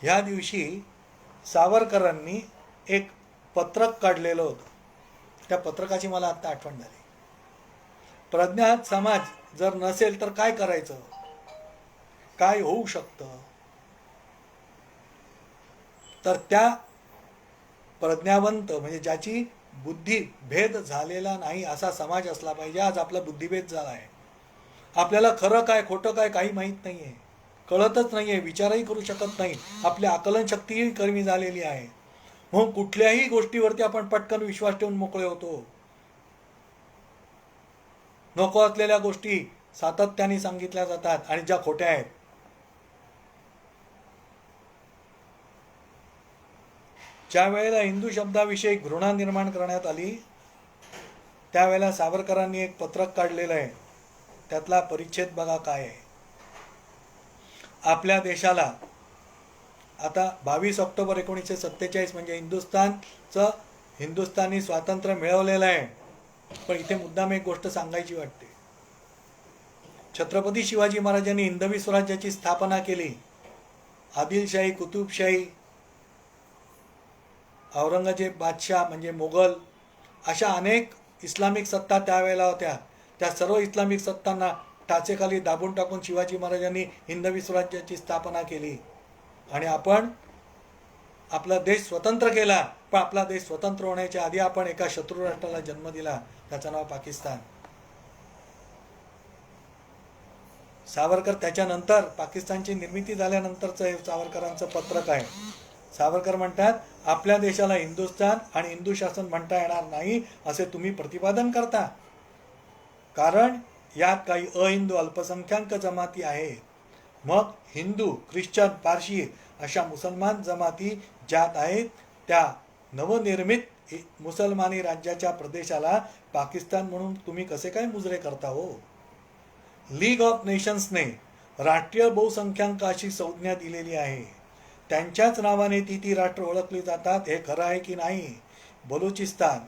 [SPEAKER 2] ह्या दिवशी सावरकरांनी एक पत्रक काढलेलं होतं. त्या पत्रकाची मला आत्ता आठवण झाली. प्रज्ञात समाज जर नसेल तर काय करायचं, काय होऊ शकतं? तर त्या प्रज्ञावंत म्हणजे ज्याची बुद्धी भेद झालेला नाही असा समाज असला पाहिजे. आज आपला बुद्धिभेद झाला आहे. आपल्याला खरं काय खोटं काय काही माहीत नाहीये, कळतच नाहीये, विचारही करू शकत नाही. आपली आकलन शक्तीही कमी झालेली आहे. म्हणून कुठल्याही गोष्टीवरती आपण पटकन विश्वास ठेवून मोकळे होतो. नको असलेल्या गोष्टी सातत्याने सांगितल्या जातात आणि ज्या खोट्या आहेत. ज्या वेळेला हिंदू शब्दाविषयी घृणा निर्माण करण्यात आली, त्यावेळेला सावरकरांनी एक पत्रक काढलेलं आहे. त्यातला परिच्छेद बघा काय आहे. आपल्या देशाला आता 22 ऑक्टोबर 1947 म्हणजे हिंदुस्थानी स्वातंत्र्य मिळवलेलं आहे. पण इथे मुद्दाम एक गोष्ट सांगायची वाटते. छत्रपती शिवाजी महाराजांनी हिंदवी स्वराज्याची स्थापना केली. आदिलशाही, कुतुबशाही, औरंगजेब बादशाह म्हणजे मोगल, अशा अनेक इस्लामिक सत्ता त्यावेळेला होत्या. त्या सर्व इस्लामिक सत्तांना टाचेखाली दाबून टाकून शिवाजी महाराजांनी हिंदवी स्वराज्याची स्थापना केली. आणि आपण आपला देश स्वतंत्र केला. पण आपला देश स्वतंत्र होण्याच्या आधी आपण एका शत्रू राष्ट्राला जन्म दिला, त्याचं नाव पाकिस्तान. सावरकर त्याच्यानंतर पाकिस्तानची निर्मिती झाल्यानंतरचं हे सावरकरांचं पत्रक आहे. सावरकर म्हणतात, आपल्या देशाला हिंदुस्थान आणि हिंदू शासन म्हणता येणार नाही असे तुम्ही प्रतिपादन करता, कारण यात काही अहिंदू अल्पसंख्याक जमाती आहेत. मग हिंदू, ख्रिश्चन, पारशी अशा मुसलमान जमाती ज्यात आहेत, त्या नवनिर्मित मुसलमानी राज्याच्या प्रदेशाला पाकिस्तान म्हणून तुम्ही कसे काय मुजरे करता हो? लीग ऑफ नेशन्सने राष्ट्रीय बहुसंख्याक अशी संज्ञा दिलेली आहे. त्यांच्याच नावाने ती राष्ट्र ओळखली जातात. हे खरं आहे की नाही? बलुचिस्तान,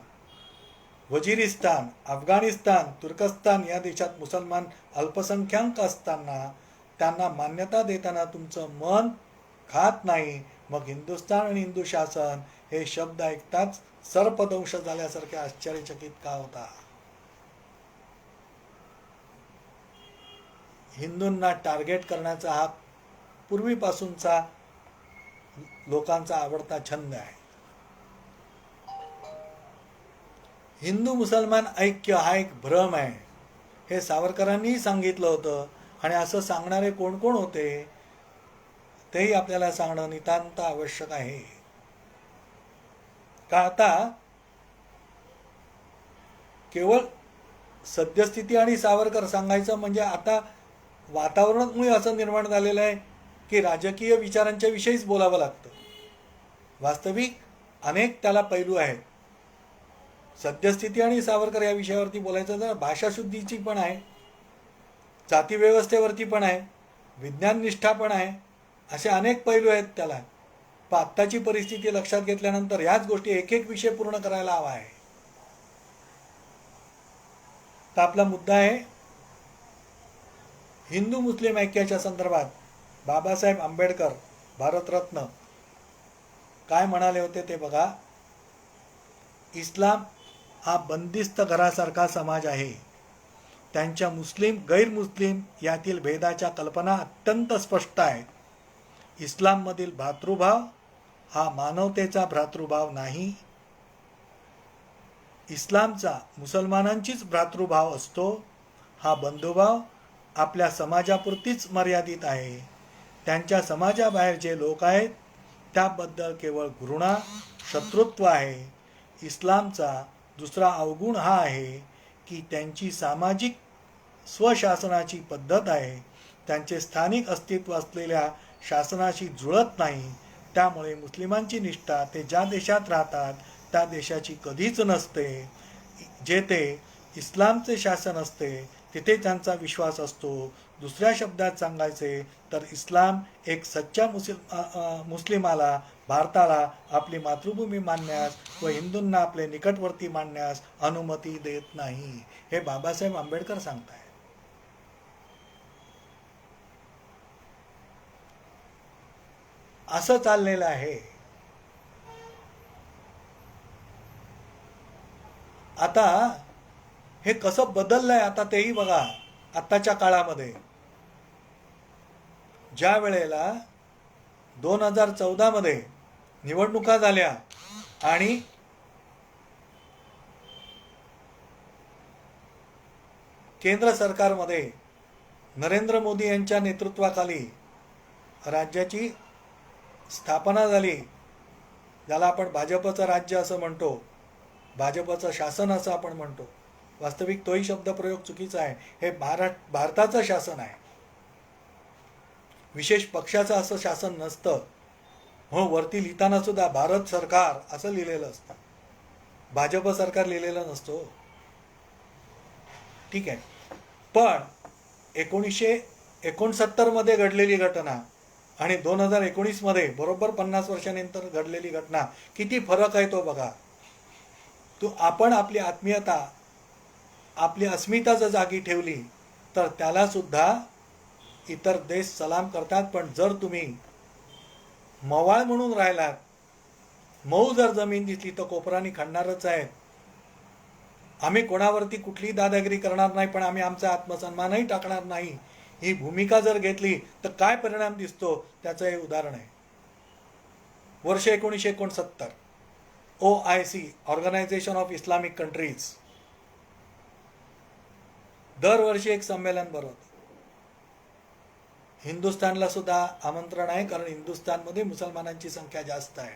[SPEAKER 2] वजिरिस्तान, अफगाणिस्तान, तुर्कस्तान या देशात मुसलमान अल्पसंख्याक असताना त्यांना मान्यता देताना तुमचं मन खात नाही. मग हिंदुस्थान आणि हिंदू शासन हे शब्द ऐकताच सर्पदंश झाल्यासारखे आश्चर्यचकित का होता? हिंदूंना टार्गेट करण्याचा हा पूर्वीपासूनचा लोकांचा आवडता छंद आहे. हिंदू मुसलमान ऐक्य हा एक भ्रम आहे, हे सावरकरांनीही सांगितलं होतं. आणि असं सांगणारे कोण कोण होते तेही आपल्याला सांगणं नितांत आवश्यक आहे. का आता केवळ सद्यस्थिती आणि सावरकर सांगायचं म्हणजे आता वातावरणामुळे असं निर्माण झालेलं आहे की राजकीय विचारांच्या विषयीच बोलावं लागतं. वास्तविक अनेक त्याला पैलू आहेत. सद्यस्थिती आणि सावरकर या विषयावरती बोलायचं तर भाषाशुद्धीची पण आहे, जातीव्यवस्थेवरती पण आहे, विज्ञाननिष्ठा पण आहे, असे अनेक पैलू आहेत त्याला. पण आत्ताची परिस्थिती लक्षात घेतल्यानंतर ह्याच गोष्टी एक एक विषय पूर्ण करायला हवा आहे. तर आपला मुद्दा आहे हिंदू मुस्लिम ऐक्याच्या संदर्भात बाबासाहेब आंबेडकर भारतरत्न काय म्हणाले होते ते बघा. इस्लाम हा बंदिस्त घरासारखा समाज आहे. त्यांच्या मुस्लिम गैरमुस्लिम यातील भेदाच्या कल्पना अत्यंत स्पष्ट आहेत. इस्लाममधील भ्रातृभाव हा मानवतेचा भ्रातृभाव नाही. इस्लामचा मुसलमानांचीच भ्रातृभाव असतो. हा बंधुभाव आपल्या समाजापुरतीच मर्यादित आहे. त्यांच्या समाजाबाहेर जे लोक आहेत त्याबद्दल केवळ घृणा, शत्रुत्व आहे. इस्लामचा दुसरा अवगुण हा आहे की त्यांची सामाजिक स्वशासनाची पद्धत आहे. त्यांचे स्थानिक अस्तित्व असलेल्या शासनाशी जुळत नाही. त्यामुळे मुस्लिमांची निष्ठा ते ज्या देशात राहतात त्या देशाची कधीच नसते. जेथे इस्लामचे शासन असते तिथे त्यांचा विश्वास असतो. दुसऱ्या शब्दात सांगायचे तर इस्लाम एक सच्चा मुस्लिमाला भारताला आपली मातृभूमी मानण्यास व हिंदूंना आपले निकटवर्ती मानण्यास अनुमती देत नाही. हे बाबासाहेब आंबेडकर सांगतायत. असं चाललेलं आहे. आता हे कसं बदललंय आता तेही बघा. आत्ताच्या काळामध्ये ज्या वेळेला 2014 मध्ये निवडणुका झाल्या आणि केंद्र सरकारमध्ये नरेंद्र मोदी यांच्या नेतृत्वाखाली राज्याची स्थापना झाली, ज्याला आपण भाजपचं राज्य असं म्हणतो, भाजपचं शासन असं आपण म्हणतो. वास्तविक तोही शब्दप्रयोग चुकीचा आहे. हे भारताचं शासन आहे. विशेष पक्षाचं असं शासन नसतं. हो, वरती लिहिताना सुद्धा भारत सरकार असं लिहिलेलं असतं, भाजप सरकार लिहिलेलं नसतो. ठीक आहे. पण 1969 मध्ये घडलेली घटना आणि 2019 मध्ये बरोबर 50 वर्षानंतर घडलेली घटना, किती फरक आहे तो बघा. आपण आपली आत्मीयता, आपली अस्मिता जर जागी ठेवली तर त्याला सुद्धा इतर देश सलाम करतात. पण जर तुम्ही मवाळ म्हणून राहिलात, मऊ जर जमीन दिसली तर कोपरानी खणणारच आहेत. आम्ही कोणावरती कुठली दादागिरी करणार नाही, पण आम्ही आमचा आत्मसन्मानही टाकणार नाही, ही भूमिका जर घेतली तर काय परिणाम दिसतो त्याचं हे उदाहरण आहे. वर्ष 1969 OIC organisation of Islamic countries दरवर्षी एक संमेलन भरवतं. हिंदुस्थानला सुद्धा आमंत्रण आहे, कारण हिंदुस्थानमध्ये मुसलमानांची संख्या जास्त आहे.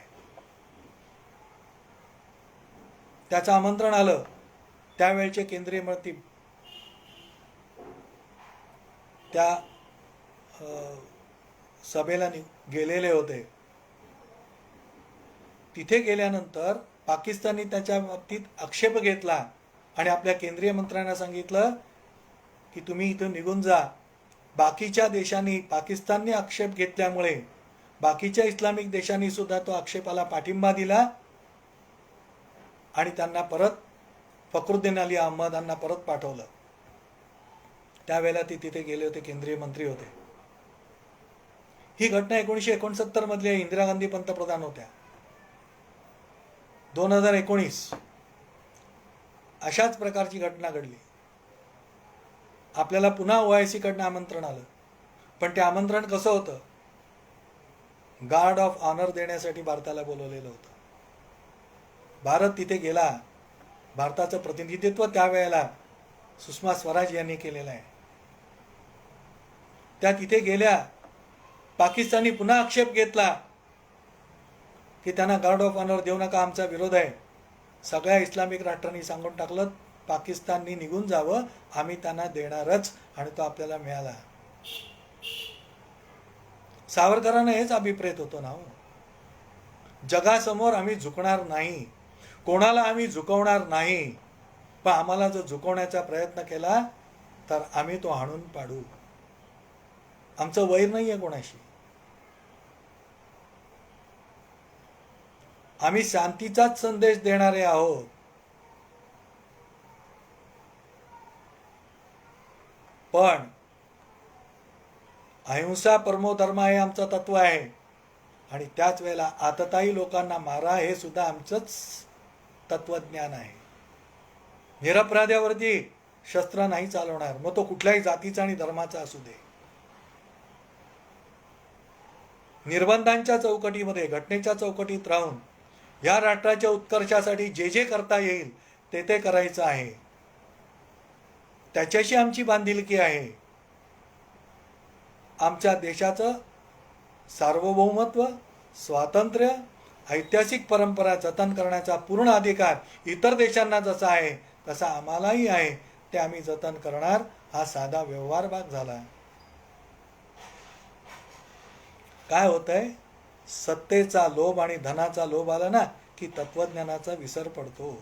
[SPEAKER 2] त्याचं आमंत्रण आलं. त्यावेळचे केंद्रीय मंत्री त्या सभेला गेलेले होते. तिथे गेल्यानंतर पाकिस्तानने त्याच्या बाबतीत आक्षेप घेतला आणि आपल्या केंद्रीय मंत्र्यांना सांगितलं की तुम्ही इथून निघून जा. बाकीच्या देशांनी, पाकिस्तानने आक्षेप घेतल्यामुळे बाकीच्या इस्लामिक देशांनी सुद्धा तो आक्षेपाला पाठिंबा दिला आणि त्यांना परत फखरुद्दीन अली अहमद यांना परत पाठवलं. त्यावेळेला ते तिथे गेले होते, केंद्रीय मंत्री होते. ही घटना 1969 मधली आहे. इंदिरा गांधी पंतप्रधान होत्या. 2019 अशाच प्रकारची घटना घडली. आपल्याला पुन्हा OIC कडनं आमंत्रण आलं. पण ते आमंत्रण कसं होतं? गार्ड ऑफ ऑनर देण्यासाठी भारताला बोलवलेलं होतं. भारत तिथे गेला. भारताचं प्रतिनिधित्व त्यावेळेला सुषमा स्वराज यांनी केलेलं आहे. त्या तिथे गेल्या. पाकिस्ताननी पुन्हा आक्षेप घेतला की त्यांना गार्ड ऑफ ऑनर देऊ नका, आमचा विरोध आहे. सगळ्या इस्लामिक राष्ट्रांनी सांगून टाकलं पाकिस्ताननी निघून जावं, आम्ही त्यांना देणारच आणि तो आपल्याला मिळाला. सावरकरांना हेच अभिप्रेत होतो ना हो. जगासमोर आम्ही झुकणार नाही, कोणाला आम्ही झुकवणार नाही, पण आम्हाला जर झुकवण्याचा प्रयत्न केला तर आम्ही तो हाणून पाडू. आमचं वैर नाहीये कोणाशी. आम्ही शांतीचाच संदेश देणारे आहोत. पण अहिंसा परमो धर्म हे आमचं तत्व आहे आणि त्याच वेळेला आतताई लोकांना मारा हे सुद्धा आमचंच तत्वज्ञान आहे. निरपराध्यावरती शस्त्र नाही चालवणार, मग तो कुठल्याही जातीचा आणि धर्माचा असू दे. निर्बंधांच्या चौकटीमध्ये, घटनेच्या चौकटीत राहून या राष्ट्राच्या उत्कर्षासाठी जे जे करता येईल ते करायचं आहे. त्याच्याशी आमची बांधिलकी आहे. आमच्या देशाचं सार्वभौमत्व, स्वातंत्र्य, ऐतिहासिक परंपरा जतन करण्याचा पूर्ण अधिकार इतर देशांना जसा आहे तसा आम्हालाही आहे. ते आम्ही जतन करणार. हा साधा व्यवहार भाग झाला. काय होतंय, सत्तेचा लोभ आणि धनाचा लोभ आला ना की तत्वज्ञानाचा विसर पडतो,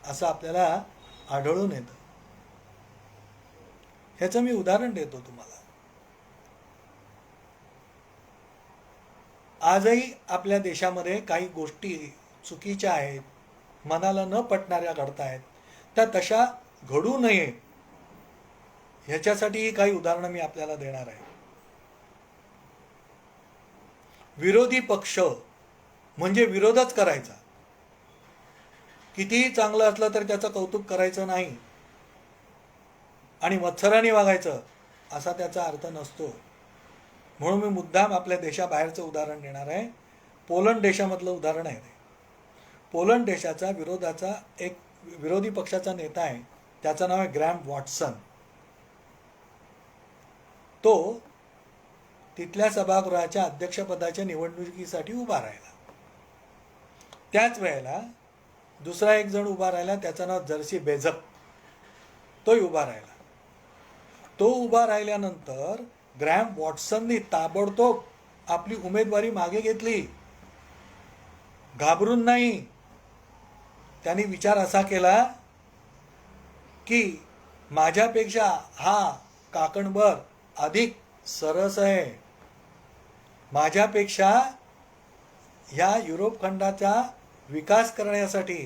[SPEAKER 2] असं आपल्याला आढळून येतं. ह्याचं मी उदाहरण देतो तुम्हाला. आजही आपल्या देशामध्ये काही गोष्टी चुकीच्या आहेत, मनाला न पटणाऱ्या घडतायत. त्या तशा घडू नये ह्याच्यासाठी काही उदाहरणं मी आपल्याला देणार आहे. विरोधी पक्ष म्हणजे विरोधच करायचा. कितीही चांगलं असलं तर त्याचं कौतुक करायचं नाही आणि मत्सराने वागायचं असा त्याचा अर्थ नसतो. म्हणून मी मुद्दाम आपल्या देशाबाहेरचं उदाहरण देणार आहे. पोलंड देशामधलं उदाहरण आहे. पोलंड देशाचा विरोधाचा एक विरोधी पक्षाचा नेता आहे, त्याचं नाव आहे ग्रॅम वॉटसन. तो तिथल्या सभागृहाच्या अध्यक्षपदाच्या निवडणुकीसाठी उभा राहिला. त्याच वेळेला दुसरा एक जण उभा राहिला, त्याचं नाव जर्सी बेझक. तोही उभा राहिला. तो उभा राहिल्यानंतर ग्रॅम वॉटसननी ताबडतोब आपली उमेदवारी मागे घेतली, घाबरून नाही. त्यांनी विचार असा केला की माझ्यापेक्षा हा काकणभर अधिक सरस आहे, माझ्यापेक्षा ह्या युरोप खंडाचा विकास करण्यासाठी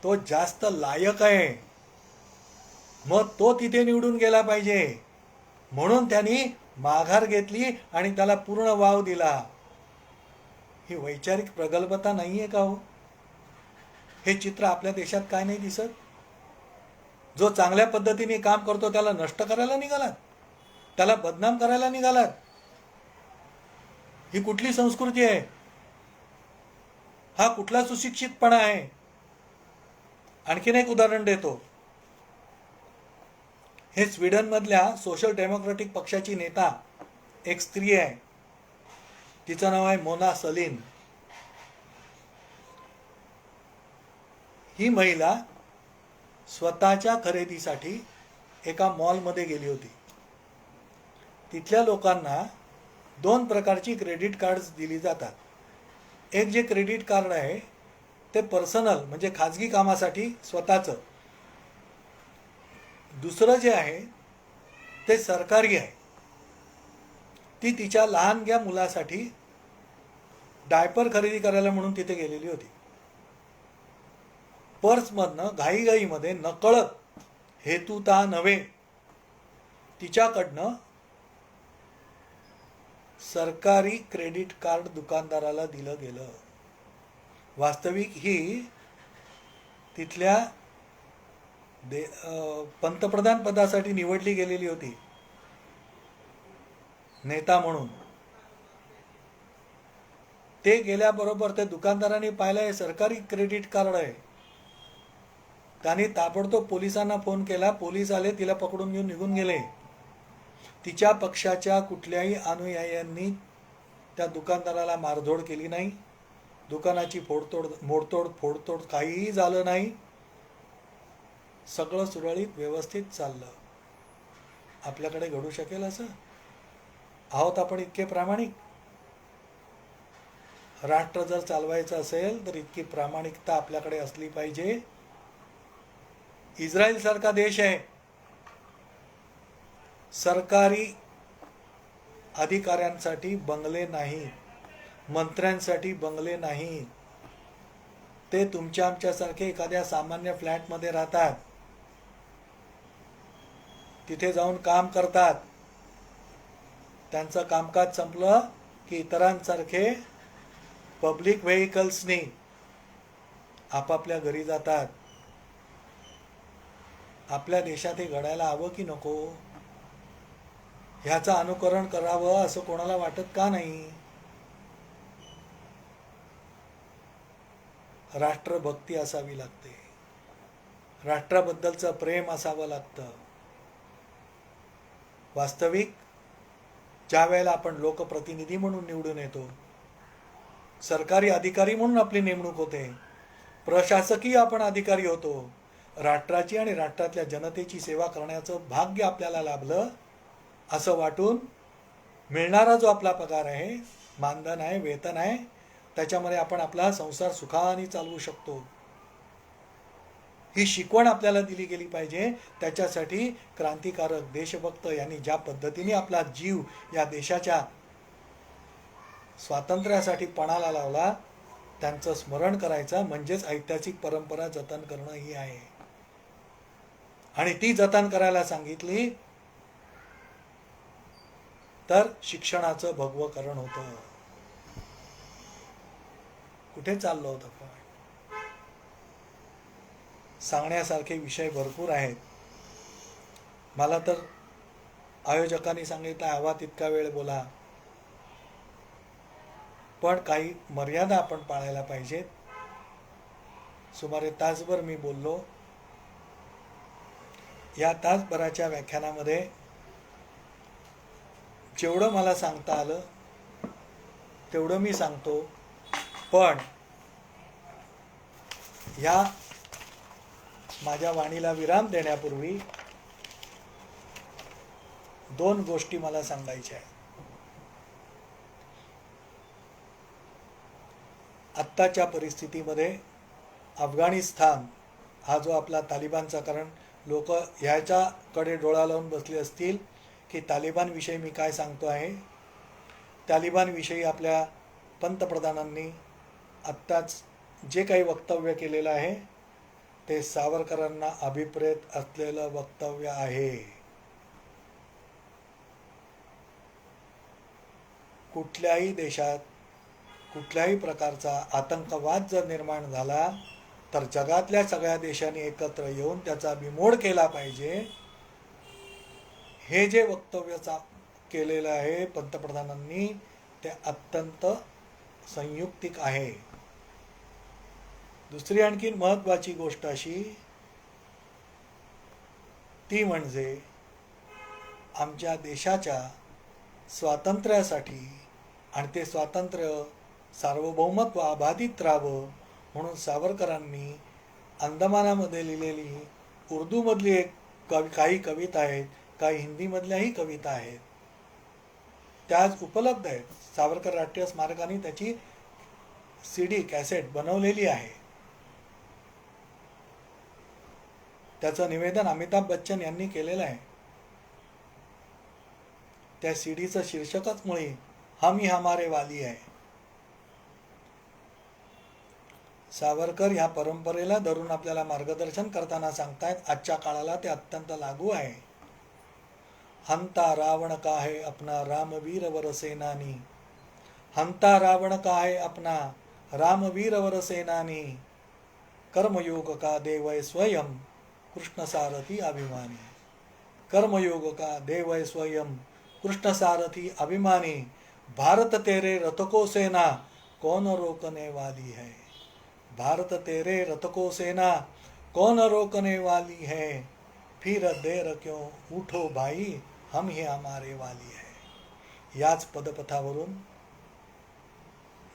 [SPEAKER 2] तो जास्त लायक आहे, मग तो तिथे निवडून गेला पाहिजे. म्हणून त्यांनी माघार घेतली आणि त्याला पूर्ण वाव दिला. ही वैचारिक प्रगल्भता नाहीये का हो? हे चित्र आपल्या देशात काय नाही दिसत? जो चांगल्या पद्धतीने काम करतो त्याला नष्ट करायला निघालात, त्याला बदनाम करायला निघालात. ही कुठली संस्कृती आहे? हा कुठला सुशिक्षितपणा आहे? आणखीन एक उदाहरण देतो. हे स्वीडन मधल्या सोशल डेमोक्रेटिक पक्षाची नेता एक स्त्री आहे, तिचं नाव आहे मोना सलीन. ही महिला स्वतःच्या खरेदीसाठी एका मॉलमध्ये गेली होती. तिथल्या लोकांना 2 प्रकारची क्रेडिट कार्ड्स दिली जातात. एक जे क्रेडिट कार्ड आहे ते पर्सनल म्हणजे खाजगी कामासाठी स्वतःचं. दुसरं जे आहे ते सरकारी आहे. ती तिच्या लहानग्या मुलासाठी डायपर खरेदी करायला म्हणून तिथे गेलेली होती. पर्समधनं घाईघाईमध्ये नकळत, हेतुता नव्हे, तिच्याकडनं सरकारी क्रेडिट कार्ड दुकानदाराला दिलं गेलं. वास्तविक ही तिथल्या पंतप्रधान पदासाठी निवडली गेलेली होती नेता म्हणून. ते गेल्याबरोबर ते दुकानदारांनी पाहिलं हे सरकारी क्रेडिट कार्ड आहे. त्यांनी ताबडतोब पोलिसांना फोन केला. पोलीस आले, तिला पकडून घेऊन निघून गेले. तिच्या पक्षाच्या कुठल्याही अनुयायांनी त्या दुकानदाराला मारझोड केली नाही, दुकानाची फोडतोड काहीही झालं नाही. सगळं सुरळीत व्यवस्थित चाललं. आपल्याकडे घडू शकेल असं? आहोत आपण इतके प्रामाणिक? राष्ट्र जर चालवायचं असेल तर इतकी प्रामाणिकता आपल्याकडे असली पाहिजे. इस्रायल सारखा देश आहे, सरकारी अधिकाऱ्यांसाठी बंगले नाही, मंत्र्यांसाठी बंगले नाही. ते तुमच्या आमच्यासारखे एखाद्या सामान्य फ्लॅटमध्ये राहतात, तिथे जाऊन काम करतात. त्यांचं कामकाज संपलं की इतरांसारखे पब्लिक व्हेकल्सनी आपापल्या घरी जातात. आपल्या देशात हे घडायला हवं की नको? ह्याचं अनुकरण करावं असं कोणाला वाटत का नाही? राष्ट्रभक्ती असावी लागते, राष्ट्राबद्दलचं प्रेम असावं लागतं. वास्तविक ज्या वेळेला आपण लोकप्रतिनिधी म्हणून निवडून येतो, सरकारी अधिकारी म्हणून आपली नेमणूक होते, प्रशासकीय आपण अधिकारी होतो, राष्ट्राची आणि राष्ट्रातल्या जनतेची सेवा करण्याचं भाग्य आपल्याला लाभलं असं वाटून मिळणारा जो आपला पगार आहे, मानधन आहे, वेतन आहे, त्याच्यामध्ये आपण आपला संसार सुखाने चालवू शकतो. ही शिकवण आपल्याला दिली गेली पाहिजे. त्याच्यासाठी क्रांतिकारक देशभक्त यांनी ज्या पद्धतीने आपला जीव या देशाच्या स्वातंत्र्यासाठी पणाला लावला, त्यांचं स्मरण करायचं म्हणजेच ऐतिहासिक परंपरा जतन करणं ही आहे. आणि ती जतन करायला सांगितली तर शिक्षणाचं भगवकरण होतं. कुठे चाललो होतं आपण? सांगण्यासारखे विषय भरपूर आहेत. मला तर आयोजकांनी सांगितलं हवा तितका वेळ बोला, पण काही मर्यादा आपण पाळायला पाहिजेत. सुमारे तासभर मी बोललो. या तासभराच्या व्याख्यानामध्ये जेवढं मला सांगता आलं तेवढं मी सांगतो. पण या माझ्या वाणीला विराम देण्यापूर्वी 2 गोष्टी मला सांगायच्या आहेत. आत्ताच्या परिस्थितीमध्ये अफगाणिस्तान हा जो आपला तालिबानचा, कारण लोक ह्याच्याकडे डोळा लावून बसले असतील की तालिबानविषयी मी काय सांगतो आहे. तालिबानविषयी आपल्या पंतप्रधानांनी आत्ताच जे काही वक्तव्य केलेलं आहे ते सावरकरांना अभिप्रेत असलेलं वक्तव्य आहे. कुठल्याही देशात कुठल्याही प्रकारचा आतंकवाद जर निर्माण झाला तर जगातल्या सगळ्या देशांनी एकत्र येऊन त्याचा बिमोड केला पाहिजे. हे जे वक्तव्य केलेलं आहे पंतप्रधानांनी ते अत्यंत संयुक्तिक आहे. दुसरी आणखी महत्त्वाची गोष्ट अशी, ती म्हणजे आमच्या देशाच्या स्वातंत्र्यासाठी आणि ते स्वातंत्र्य सार्वभौमत्व अबाधित राहावं म्हणून सावरकरांनी अंदमानामध्ये लिहिलेली उर्दूमधली काही कविता आहेत, काही हिंदीमधल्याही कविता आहेत, त्या आज उपलब्ध आहेत. सावरकर राष्ट्रीय स्मारकाने त्याची CD कॅसेट बनवलेली आहे. त्याचं निवेदन अमिताभ बच्चन यांनी केलेलं आहे. त्या CDचं शीर्षकच मुळे हम ही हमारे वाली आहे. सावरकर ह्या परंपरेला धरून आपल्याला मार्गदर्शन करताना सांगतायत, आजच्या काळाला ते अत्यंत लागू आहे. हंता रावण का है अपना रामवीर वर सेनानी, हंता रावण का है अपना रामवीर वर सेनानी, कर्मयोग का देवय स्वयं कृष्ण सारथी अभिमानी, कर्मयोग का देवय स्वयं कृष्ण सारथी अभिमानी, भारत तेरे रथ को सेना कौन रोकने वाली है, भारत तेरे रथ को सेना कौन रोकने वाली है, फिर देर क्यों उठो भाई हम ही हमारे वाली है. याच पदपथावरून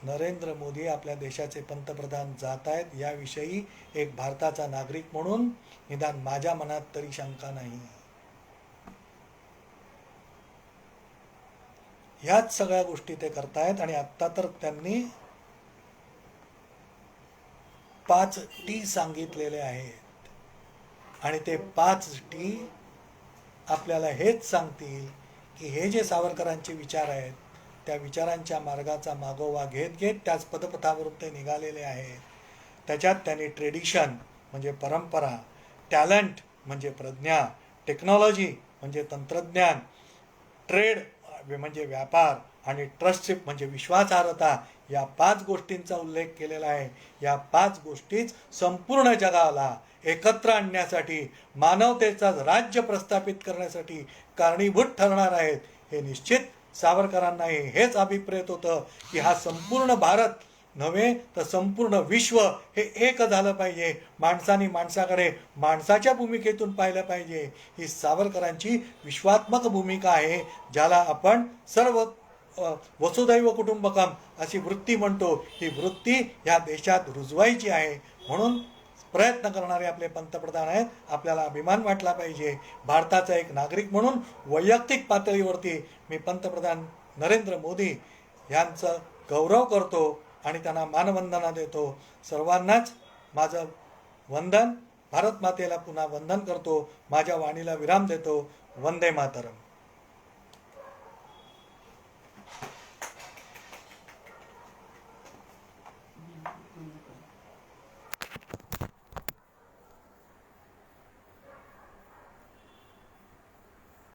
[SPEAKER 2] नरेंद्र मोदी आपल्या देशाचे पंतप्रधान जात आहेत याविषयी एक भारताचा नागरिक म्हणून निदान माझ्या मनात तरी शंका नाही. ह्याच सगळ्या गोष्टी ते करतायत. आणि आत्ता तर त्यांनी 5T सांगितलेले आहेत आणि ते 5T आपल्याला हेच सांगतील की हे जे सावरकरांचे विचार आहेत त्या विचारांच्या मार्गाचा मागोवा घेत घेत त्याच पदपथावरून ते निघालेले आहेत. त्याच्यात त्यांनी ट्रेडिशन म्हणजे परंपरा, टॅलेंट म्हणजे प्रज्ञा, टेक्नॉलॉजी म्हणजे तंत्रज्ञान, ट्रेड म्हणजे व्यापार आणि ट्रस्टशिप म्हणजे विश्वासार्हता या 5 गोष्टींचा उल्लेख केलेला आहे. या 5 गोष्टीच संपूर्ण जगाला एकत्र आणण्यासाठी, मानवतेचा राज्य प्रस्थापित करण्यासाठी कारणीभूत ठरणार आहेत. हे निश्चित सावरकरांनाही हेच अभिप्रेत होतं की हा संपूर्ण भारत नव्हे तर संपूर्ण विश्व हे एक झालं पाहिजे. माणसाने माणसाकडे माणसाच्या भूमिकेतून पाहिलं पाहिजे. ही सावरकरांची विश्वात्मक भूमिका आहे, ज्याला आपण सर्व वसुदैव कुटुंबकम अशी वृत्ती म्हणतो. ही वृत्ती ह्या देशात रुजवायची आहे. म्हणून प्रयत्न करणारे आपले पंतप्रधान आहेत. आपल्याला अभिमान वाटला पाहिजे. भारताचा एक नागरिक म्हणून वैयक्तिक पातळीवरती मी पंतप्रधान नरेंद्र मोदी यांचं गौरव करतो आणि त्यांना मानवंदना देतो. सर्वांनाच माझं वंदन. भारत मातेला पुन्हा वंदन करतो. माझ्या वाणीला विराम देतो. वंदे मातरम.